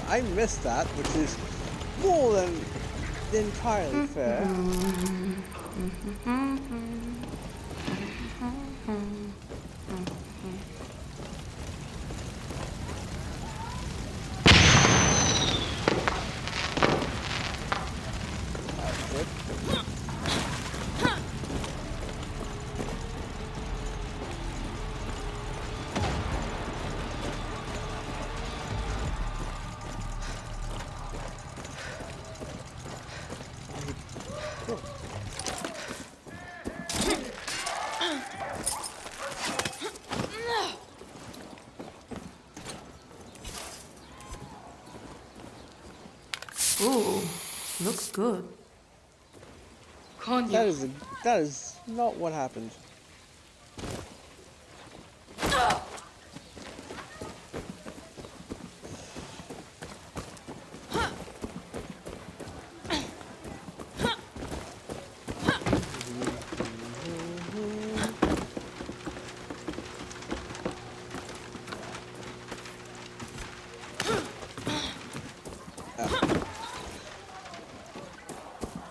I missed that, which is more than entirely fair. Ooh, looks good. That is not what happened.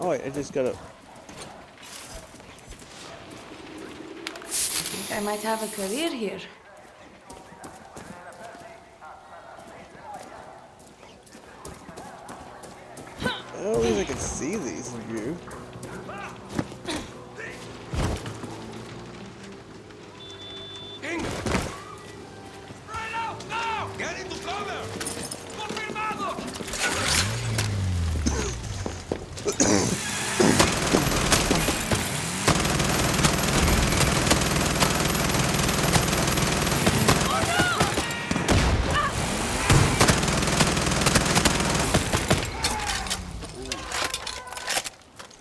Oh wait, I just gotta... I might have a career here. I don't think I can see these in view. Get into cover! Confirmado!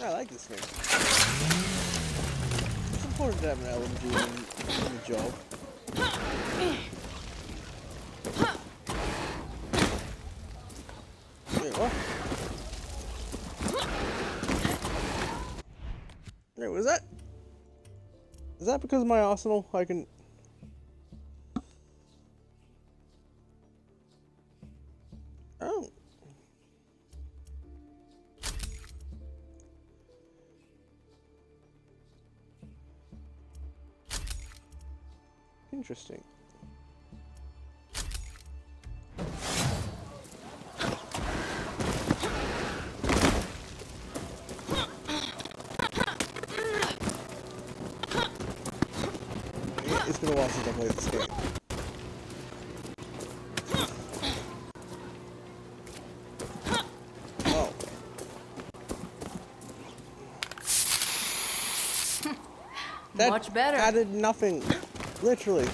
I like this thing. It's important to have an LMG in the job. Wait, what? Wait, was that? Is that because of my arsenal? I can... Oh. Interesting. It's been a while since I played this game. Oh. That Much better. added nothing. Literally.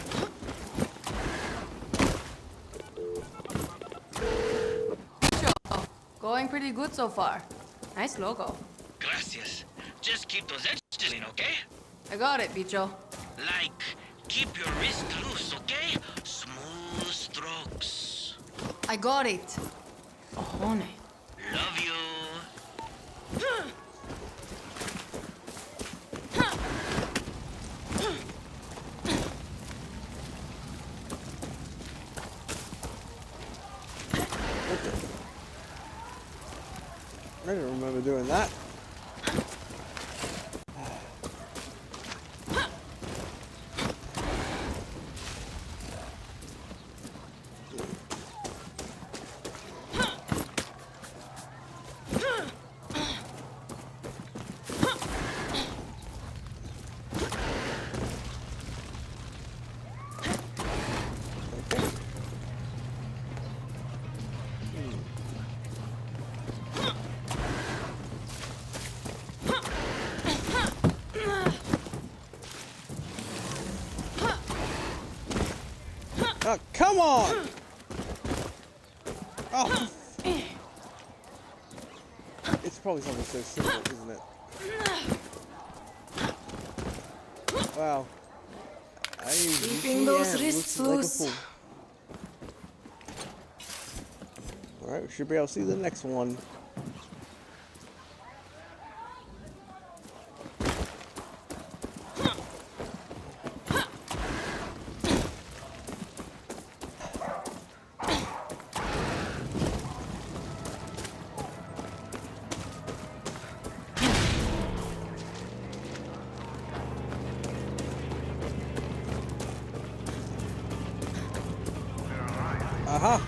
Going pretty good so far. Nice logo. Gracias. Just keep those edges in, okay? I got it, Bicho. Like, keep your wrist loose, okay? Smooth strokes. I got it. Ojone. Love you. I don't remember doing that. Oh, come on! Oh. It's probably something so simple, isn't it? Wow. Keeping those wrists loose. Alright, we should be able to see the next one. Aha!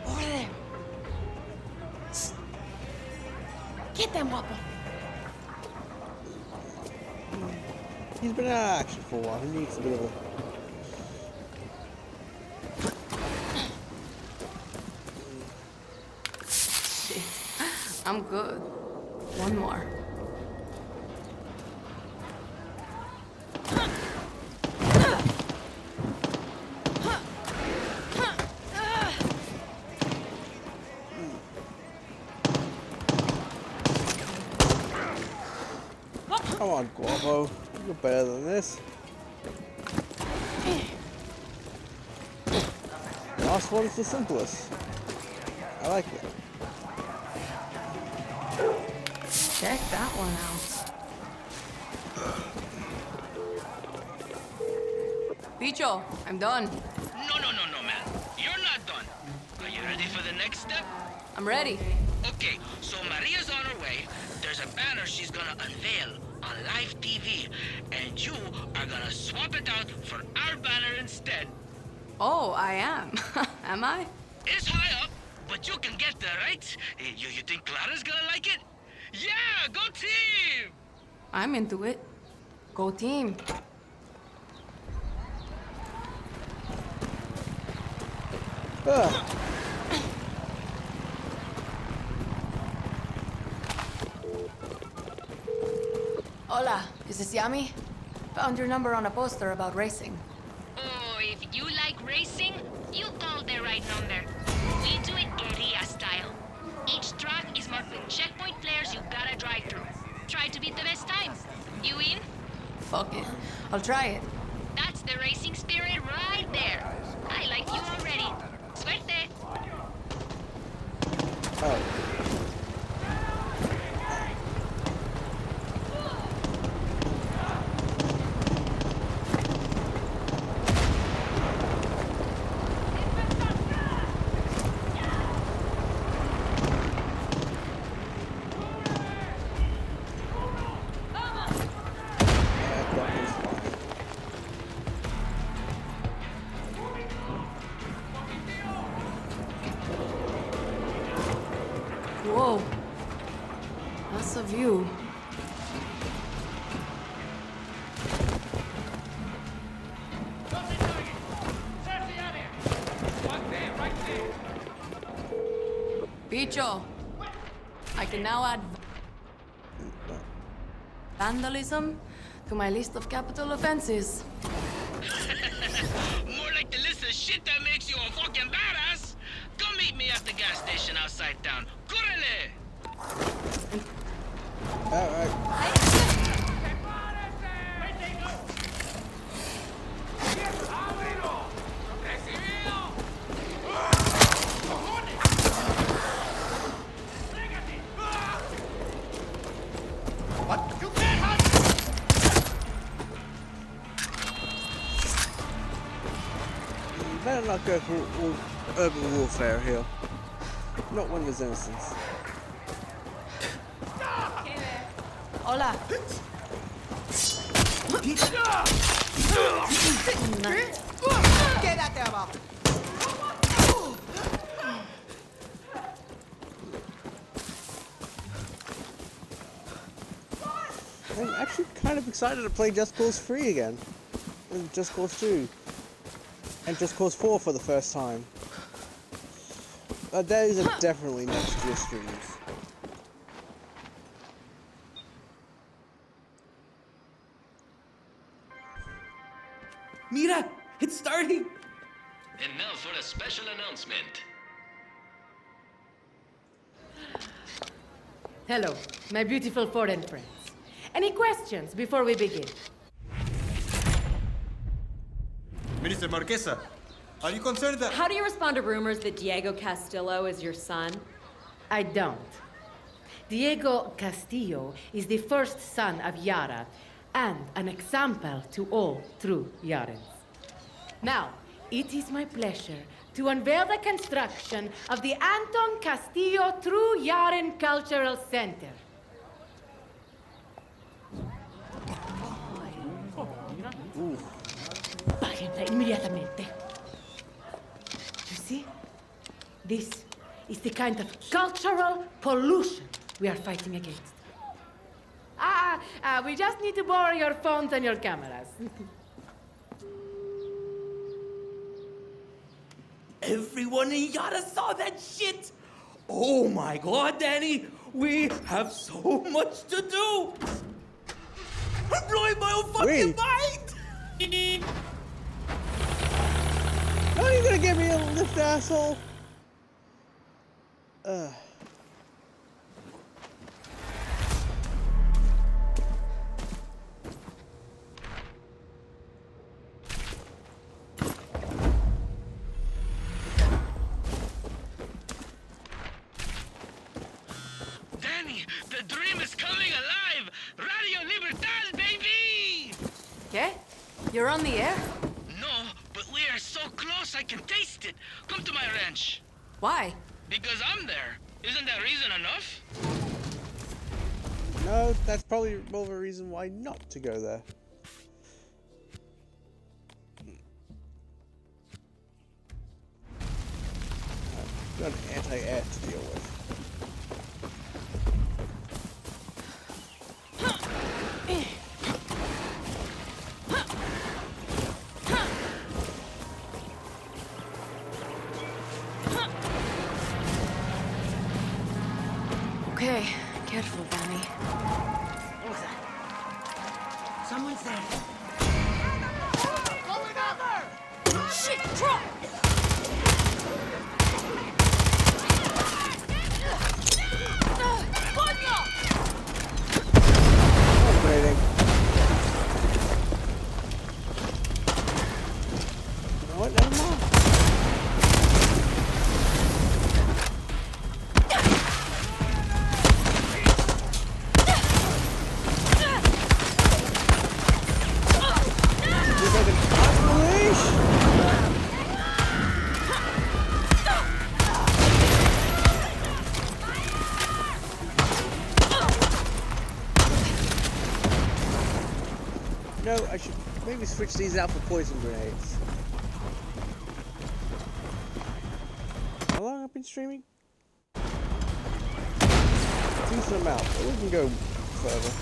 Over there. Get them, Wapo. He's been out of action for a while. He needs a bit of a... I'm good. One more. Come on, Guavo. You're better than this. Last one's the simplest. I like it. Check that one out. Picho, I'm done. No, man. You're not done. Are you ready for the next step? I'm ready. Okay, so Maria's on her way. There's a banner she's gonna unveil on live TV, and you are gonna swap it out for our banner instead. Oh, I am. Am I? It's high up, but you can get there, right? You think Clara's gonna like it? Yeah, go team! I'm into it. Go team. Hola, is this Yami? Found your number on a poster about racing. Oh, if you like racing, you called the right number. We do it guerrilla style. Each track is marked with checkpoint flares you gotta drive through. Try to beat the best time. You in? Fuck it. I'll try it. That's the racing spirit right there. I like you already. Suerte. Oh. Whoa. That's a view. Picho, I can now add vandalism to my list of capital offenses. More like the list of shit that makes you a fucking badass. Come meet me at the gas station outside town. Correle! Better not go for all urban warfare here. Not when there's innocence. Hola. Quédate abajo. I'm actually kind of excited to play Just Cause 3 again. And Just Cause 2. And Just Cause 4 for the first time. Those are definitely next year streams. Mira, it's starting. And now for a special announcement. Hello, my beautiful foreign friends. Any questions before we begin? Minister Marquesa, are you concerned that... How do you respond to rumors that Diego Castillo is your son? I don't. Diego Castillo is the first son of Yara and an example to all true Yarans. Now, it is my pleasure to unveil the construction of the Anton Castillo True Yaran Cultural Center. Páguenla inmediatamente. You see? This is the kind of cultural pollution we are fighting against. We just need to borrow your phones and your cameras. Everyone in Yara saw that shit. Oh my god, Danny. We have so much to do. I'm blowing my own fucking mind. How are you gonna give me a lift, asshole? Okay? You're on the air? No, but we are so close I can taste it. Come to my ranch. Why? Because I'm there. Isn't that reason enough? No, that's probably more of a reason why not to go there. I've got an anti-air to deal with. Okay, careful, Danny. What was that? Someone's there. Going over! Shit, drop! Upgrading. You know what? Never mind. No, I should maybe switch these out for poison grenades. How long have I been streaming? Decent amount, but we can go further.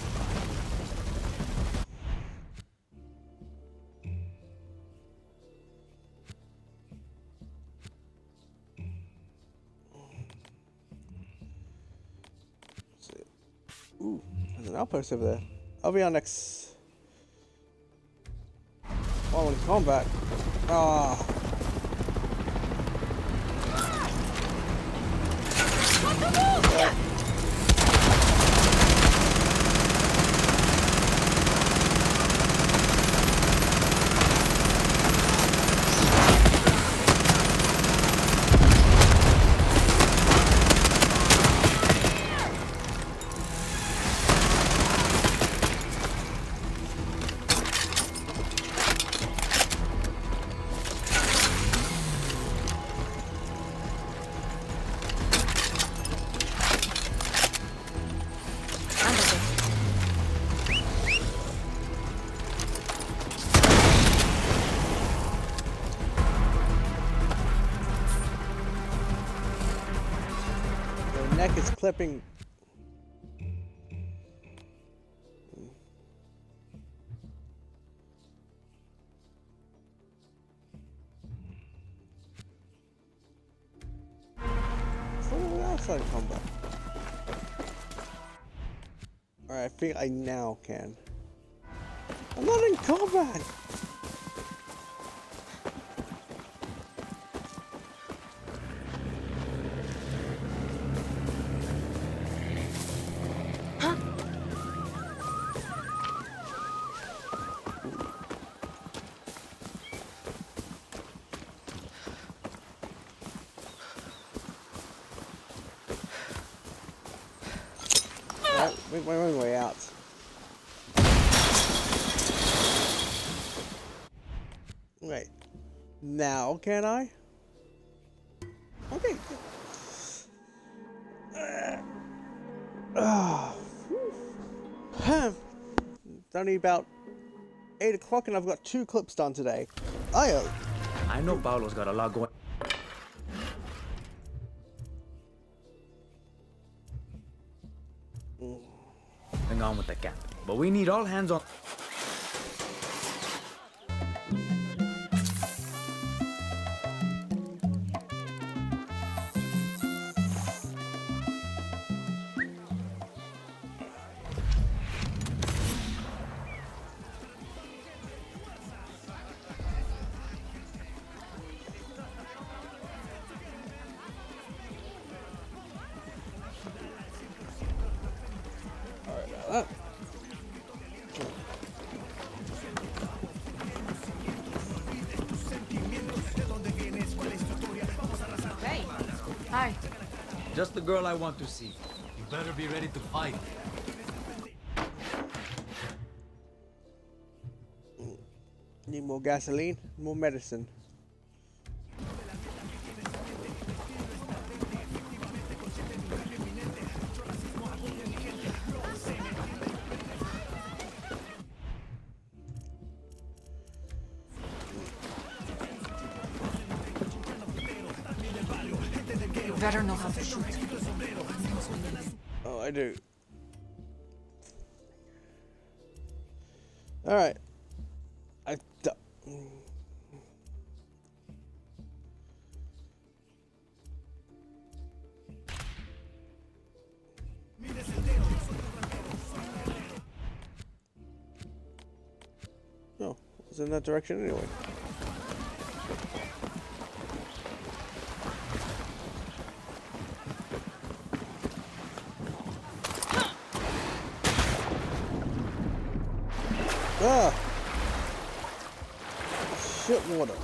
Ooh, there's an outpost over there. I'll be on next. While in combat. Ah. Neck is clipping. We're outside combat. Alright, I think I now can. I'm not in combat! Make my own way out. Wait. Now can I? Okay. It's only about 8 o'clock and I've got 2 clips done today. I know Paolo's got a lot going. On with the camp, but we need all hands on. Hey. Hi. Just the girl I want to see. You better be ready to fight. Need more gasoline, more medicine. You better know how to shoot. Oh, I do. Alright. No, it's in that direction anyway. Ah! Shit water.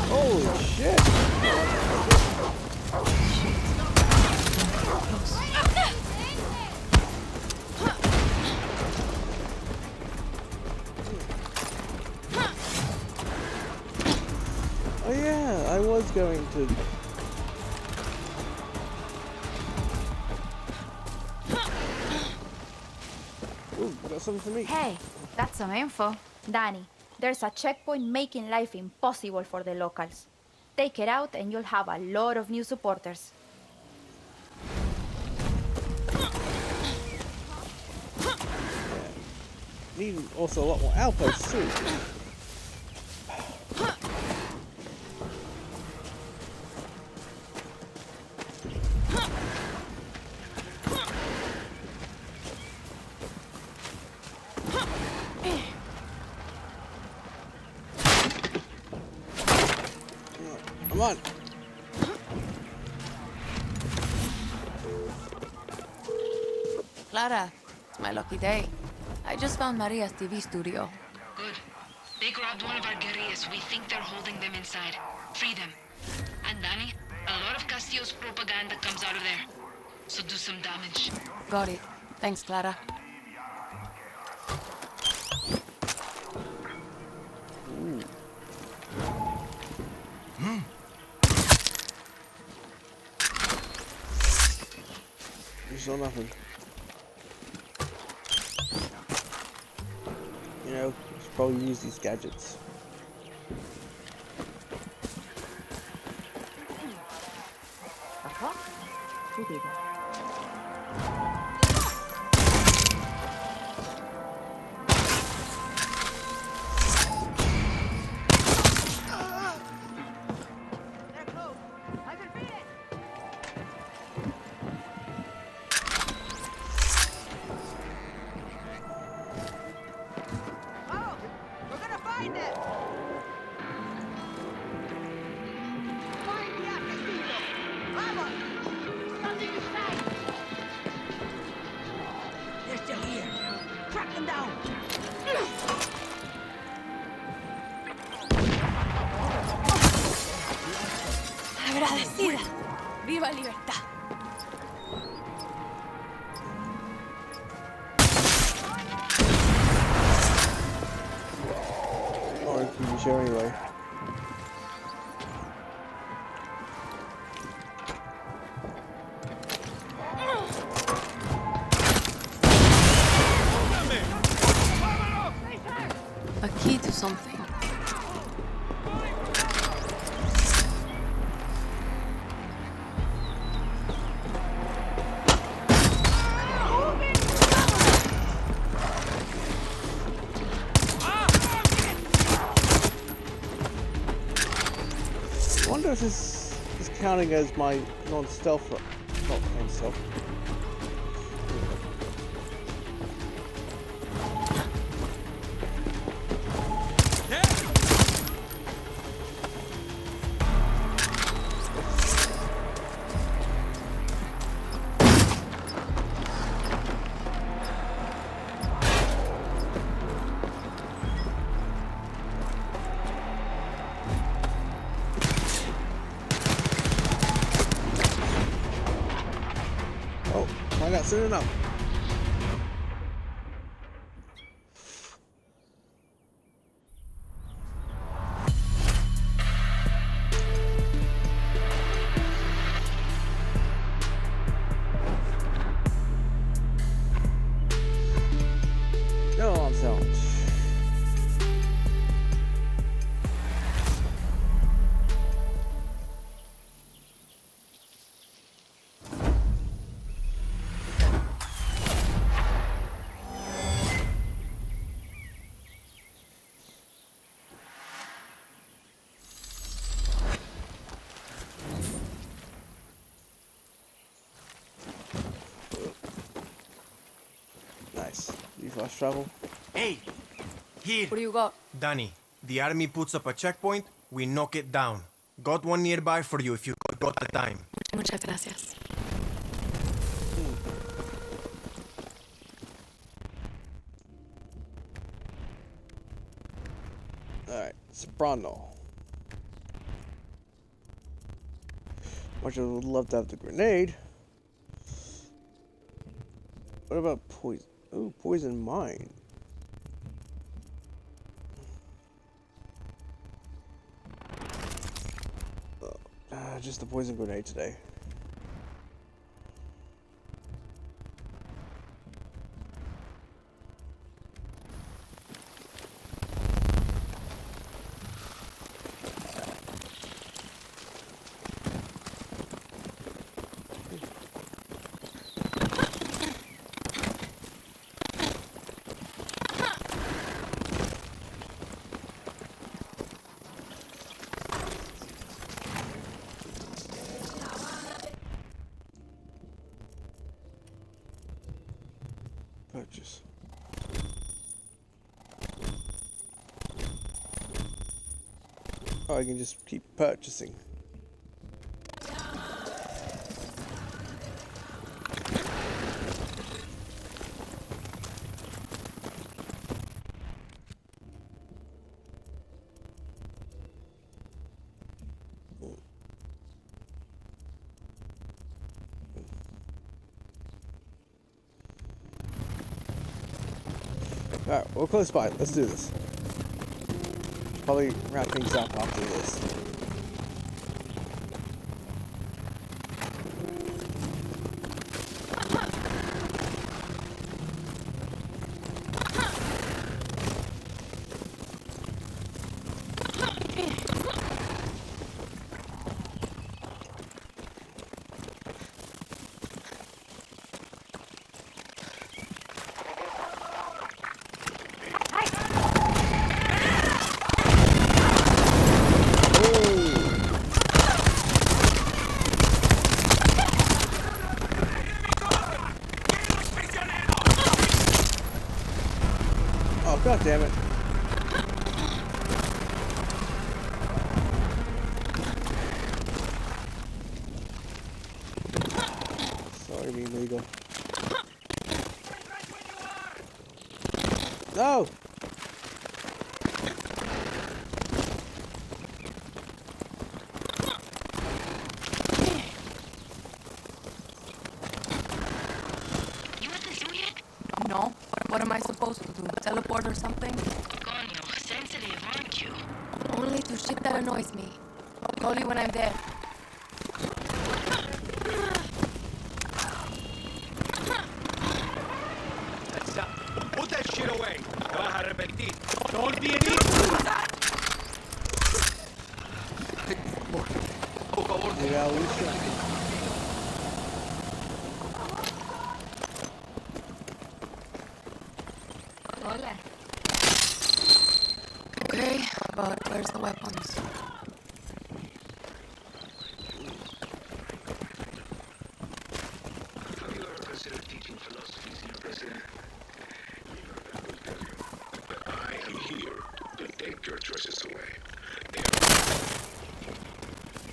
Holy shit! Oh yeah, I was going to... Ooh, got something for me. Hey, that's some info. Danny, there's a checkpoint making life impossible for the locals. Take it out and you'll have a lot of new supporters. Need also a lot more outposts too. Come on. Clara, it's my lucky day. I just found Maria's TV studio. Good. They grabbed one of our guerrillas. We think they're holding them inside. Free them. And Danny, a lot of Castillo's propaganda comes out of there. So do some damage. Got it. Thanks, Clara. You saw nothing. You know, should probably use these gadgets. Agradecida. Viva libertad. Or if you show anyway. something. I wonder if this is counting as my non-stealth, not stealth. I got soon enough. No alarm sounds. Nice. You fast travel? Hey! Here! What do you got? Danny, the army puts up a checkpoint, we knock it down. Got one nearby for you if you got the time. Muchas gracias. Alright, Soprano. Much I would love to have the grenade. What about poison? Ooh, poison mine. Just the poison grenade today. Purchase. Oh, I can just keep purchasing. Alright, we're close by. Let's do this. Probably wrap things up after this. God damn it. Sorry, being legal. No! No. What am I supposed to do? Teleport or something? Coño, sensitive, aren't you? Only to shit that annoys me. I'll call you when I'm there. Put that shit away. petit. Don't be an idiot. Legal, Luciano. Okay, but where's the weapons? Have you ever considered teaching philosophy, Senor President? But I am here to take your choices away.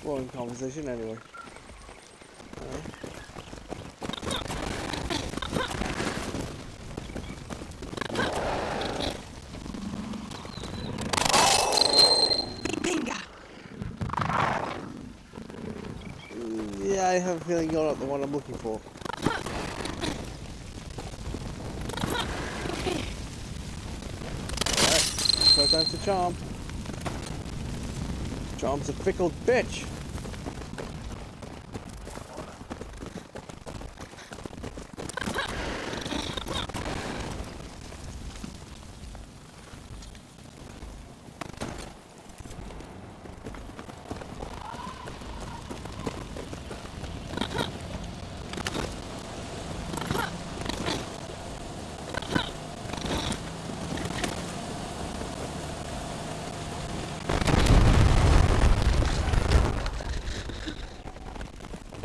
Boring conversation anyway. Yeah, I have a feeling you're not the one I'm looking for. Alright, so time to Charm. Charm's a fickle bitch.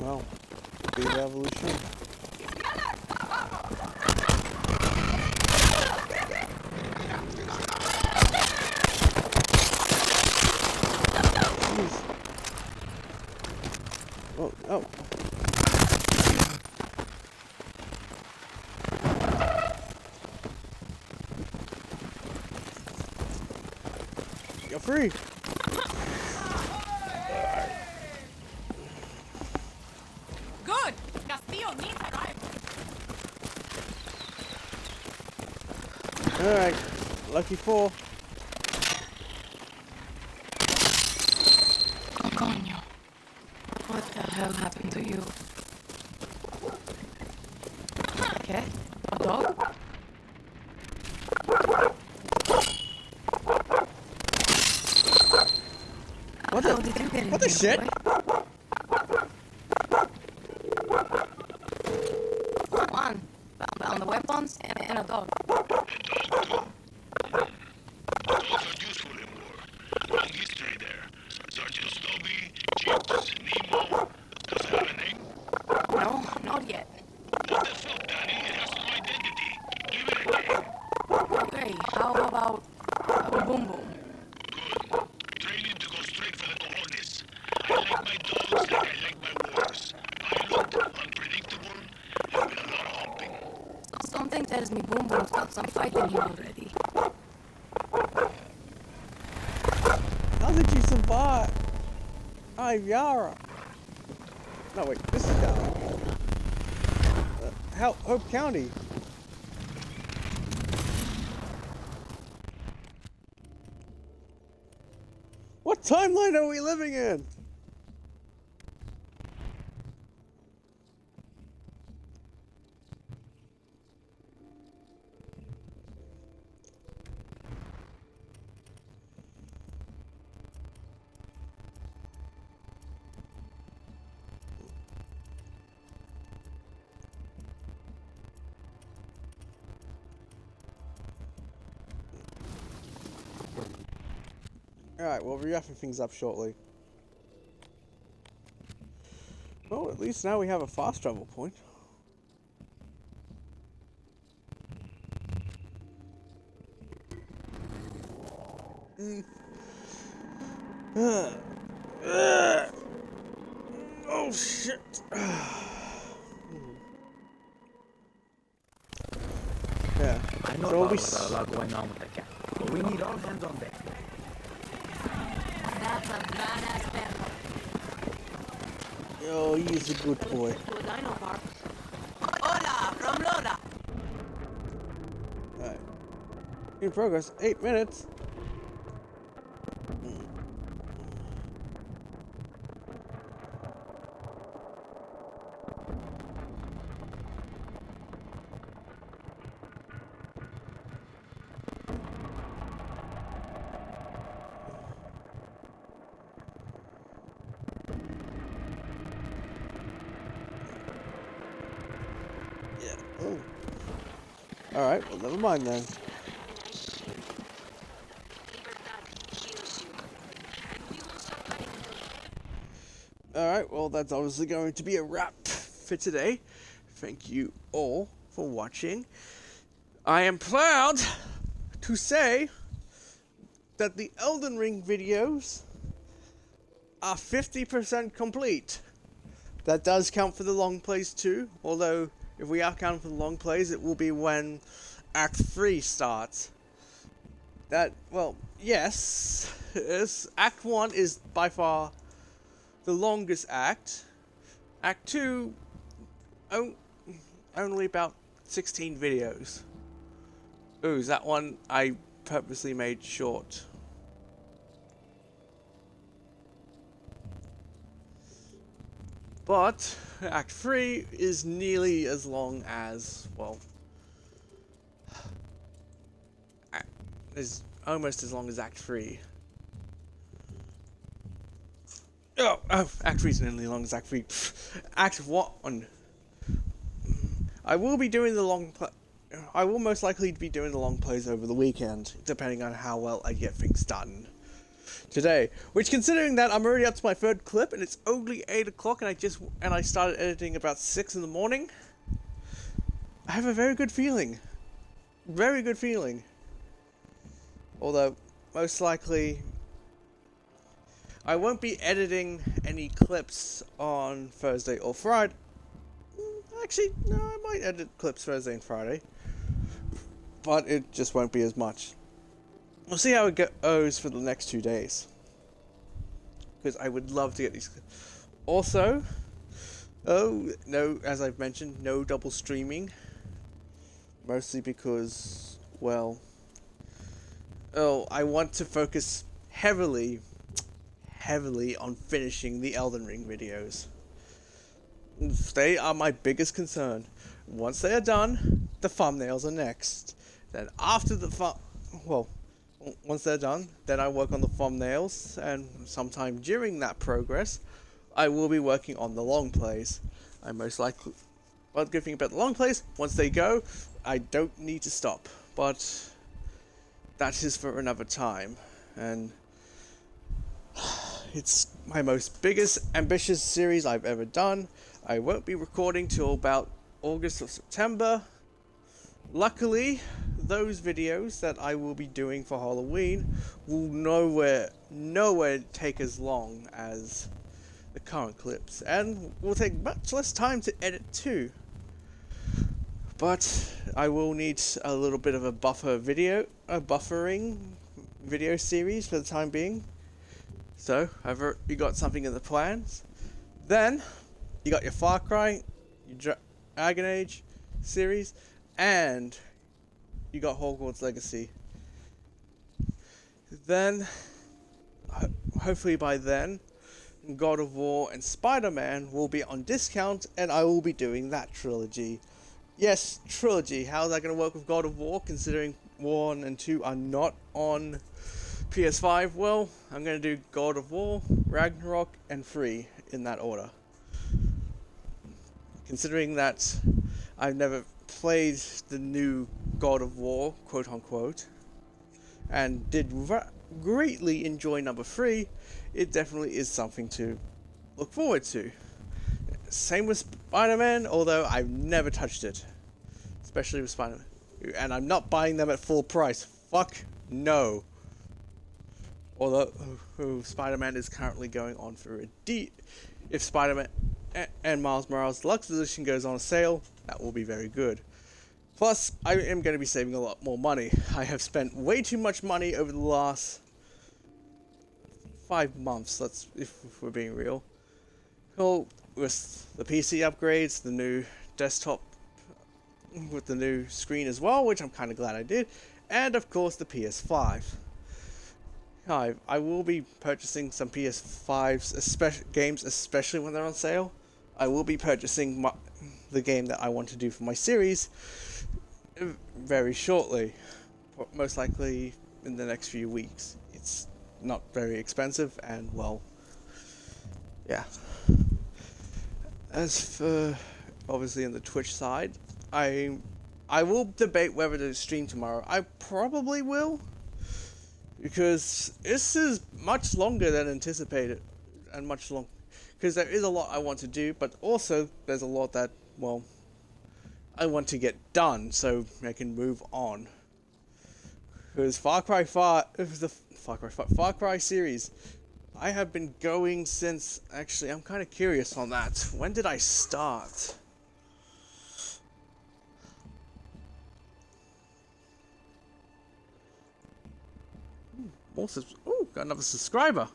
Well, be the evolution. Jeez. Oh, oh. You're free. Good! Castillo needs a ride. Alright, lucky 4. Coño. What the hell happened to you? Okay, a dog? What How did you get in the here, shit? boy? One. Found the weapons and a dog. Dogs are useful in war. Long history there. Sergeant Stobie, Chips, Nemo. Does it have a name? No, not yet. What the fuck, Danny? It has no identity. Give it a name. Okay, how about Boom Boom? Good. Train him to go straight for the cojones. I like my dogs like I like my wars. Violent, unpredictable, and with a lot of humping. Something tells me Boom Boom's got some fight in him already. How did you survive? I'm Yara. No, wait, this is Yara. Hope County. What timeline are we living in? Alright, we'll be wrapping things up shortly. Well, at least now we have a fast travel point. Oh shit. Yeah. I know So there's a lot going on with the cat, but we need all hands on deck. That's a badass perro. Oh, he's a good boy. To a dino park. Hola, from Lola. Alright. In progress, 8 minutes. Oh. Alright, well, never mind then. Alright, well, that's obviously going to be a wrap for today. Thank you all for watching. I am proud to say that the Elden Ring videos are 50% complete. That does count for the long plays too, although if we are counting for the long plays, it will be when Act 3 starts. That, well, yes, Act 1 is by far the longest act. Act 2, only about 16 videos. Ooh, that one I purposely made short. But Act 3 is nearly as long as, well, is almost as long as Act 3. Oh, Act 3 is nearly as long as Act 3. Act 1. I will be doing the long I will most likely be doing the long plays over the weekend, depending on how well I get things done today. Which, considering that I'm already up to my third clip and it's only 8 o'clock and I started editing about 6 in the morning, I have a very good feeling. Very good feeling. Although, most likely, I won't be editing any clips on Thursday or Friday. Actually, no, I might edit clips Thursday and Friday. But it just won't be as much. We'll see how it goes for the next 2 days. Because I would love to get these. Also, no, as I've mentioned, no double streaming. Mostly because, well, I want to focus heavily on finishing the Elden Ring videos. They are my biggest concern. Once they are done, the thumbnails are next. Then after the once they're done, then I work on the thumbnails, and sometime during that progress, I will be working on the long plays. I most likely, well, the good thing about the long plays, once they go, I don't need to stop. But that is for another time, and it's my most biggest ambitious series I've ever done. I won't be recording till about August or September. Luckily, those videos that I will be doing for Halloween will nowhere take as long as the current clips, and will take much less time to edit too. But I will need a little bit of a buffering video series for the time being. So, however, you got something in the plans. Then, you got your Far Cry, your Dragon Age series, and you got Hogwarts Legacy. Then, hopefully by then, God of War and Spider-Man will be on discount, and I will be doing that trilogy. Yes, trilogy. How is that going to work with God of War, considering 1 and 2 are not on PS5? Well, I'm going to do God of War, Ragnarok, and 3 in that order. Considering that I've never played the new God of War, quote unquote, and did greatly enjoy number 3, it definitely is something to look forward to. Same with Spider-Man, although I've never touched it. Especially with Spider-Man. And I'm not buying them at full price. Fuck no. Although Spider-Man is currently going on for if Spider-Man and Miles Morales Deluxe Edition goes on sale, that will be very good. Plus, I am going to be saving a lot more money. I have spent way too much money over the last 5 months, if we're being real. Well, with the PC upgrades, the new desktop with the new screen as well, which I'm kind of glad I did, and of course the PS5. I will be purchasing some PS5 games, especially when they're on sale. I will be purchasing the game that I want to do for my series very shortly, most likely in the next few weeks. It's not very expensive, and well, yeah. As for obviously on the Twitch side, I will debate whether to stream tomorrow. I probably will, because this is much longer than anticipated, and much long, because there is a lot I want to do, but also there's a lot that, well, I want to get done so I can move on. Because Far Cry series, I have been going since, actually I'm kind of curious on that. When did I start? Oh, got another subscriber.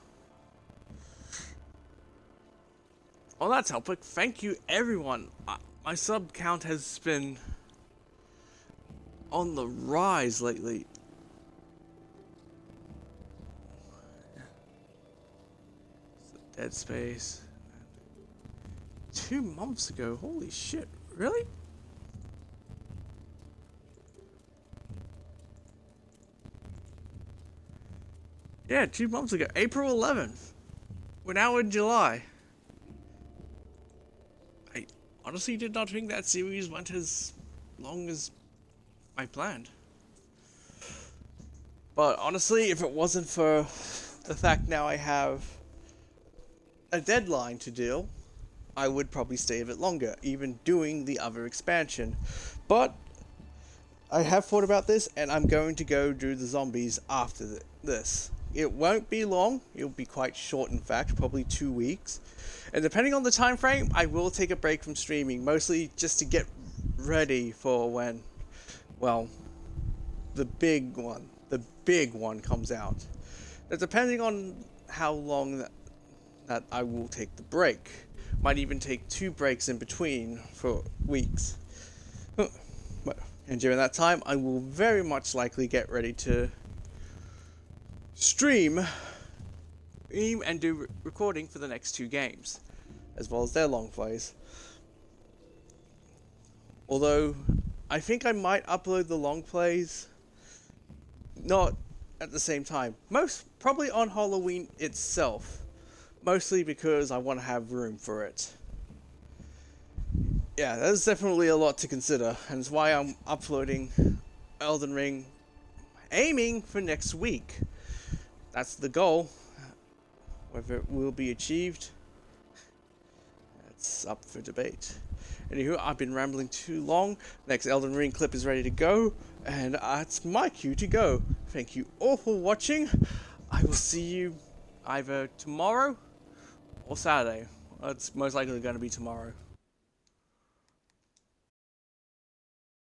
Oh, that's helpful. Thank you, everyone. My sub count has been on the rise lately. Dead Space. 2 months ago. Holy shit. Really? Yeah, 2 months ago. April 11th. We're now in July. I honestly did not think that series went as long as I planned. But honestly, if it wasn't for the fact now I have a deadline to deal, I would probably stay a bit longer, even doing the other expansion. But I have thought about this, and I'm going to go do the zombies after this. It won't be long. It'll be quite short, in fact, probably 2 weeks. And depending on the time frame, I will take a break from streaming, mostly just to get ready for when, well, the big one comes out. But depending on how long that I will take the break. Might even take 2 breaks in between for weeks. And during that time, I will very much likely get ready to stream and do recording for the next 2 games, as well as their long plays. Although, I think I might upload the long plays, not at the same time. Probably on Halloween itself. Mostly because I want to have room for it. Yeah, there's definitely a lot to consider, and it's why I'm uploading Elden Ring, aiming for next week. That's the goal. Whether it will be achieved, it's up for debate. Anywho, I've been rambling too long. Next Elden Ring clip is ready to go, and it's my cue to go. Thank you all for watching. I will see you either tomorrow or Saturday. It's most likely going to be tomorrow.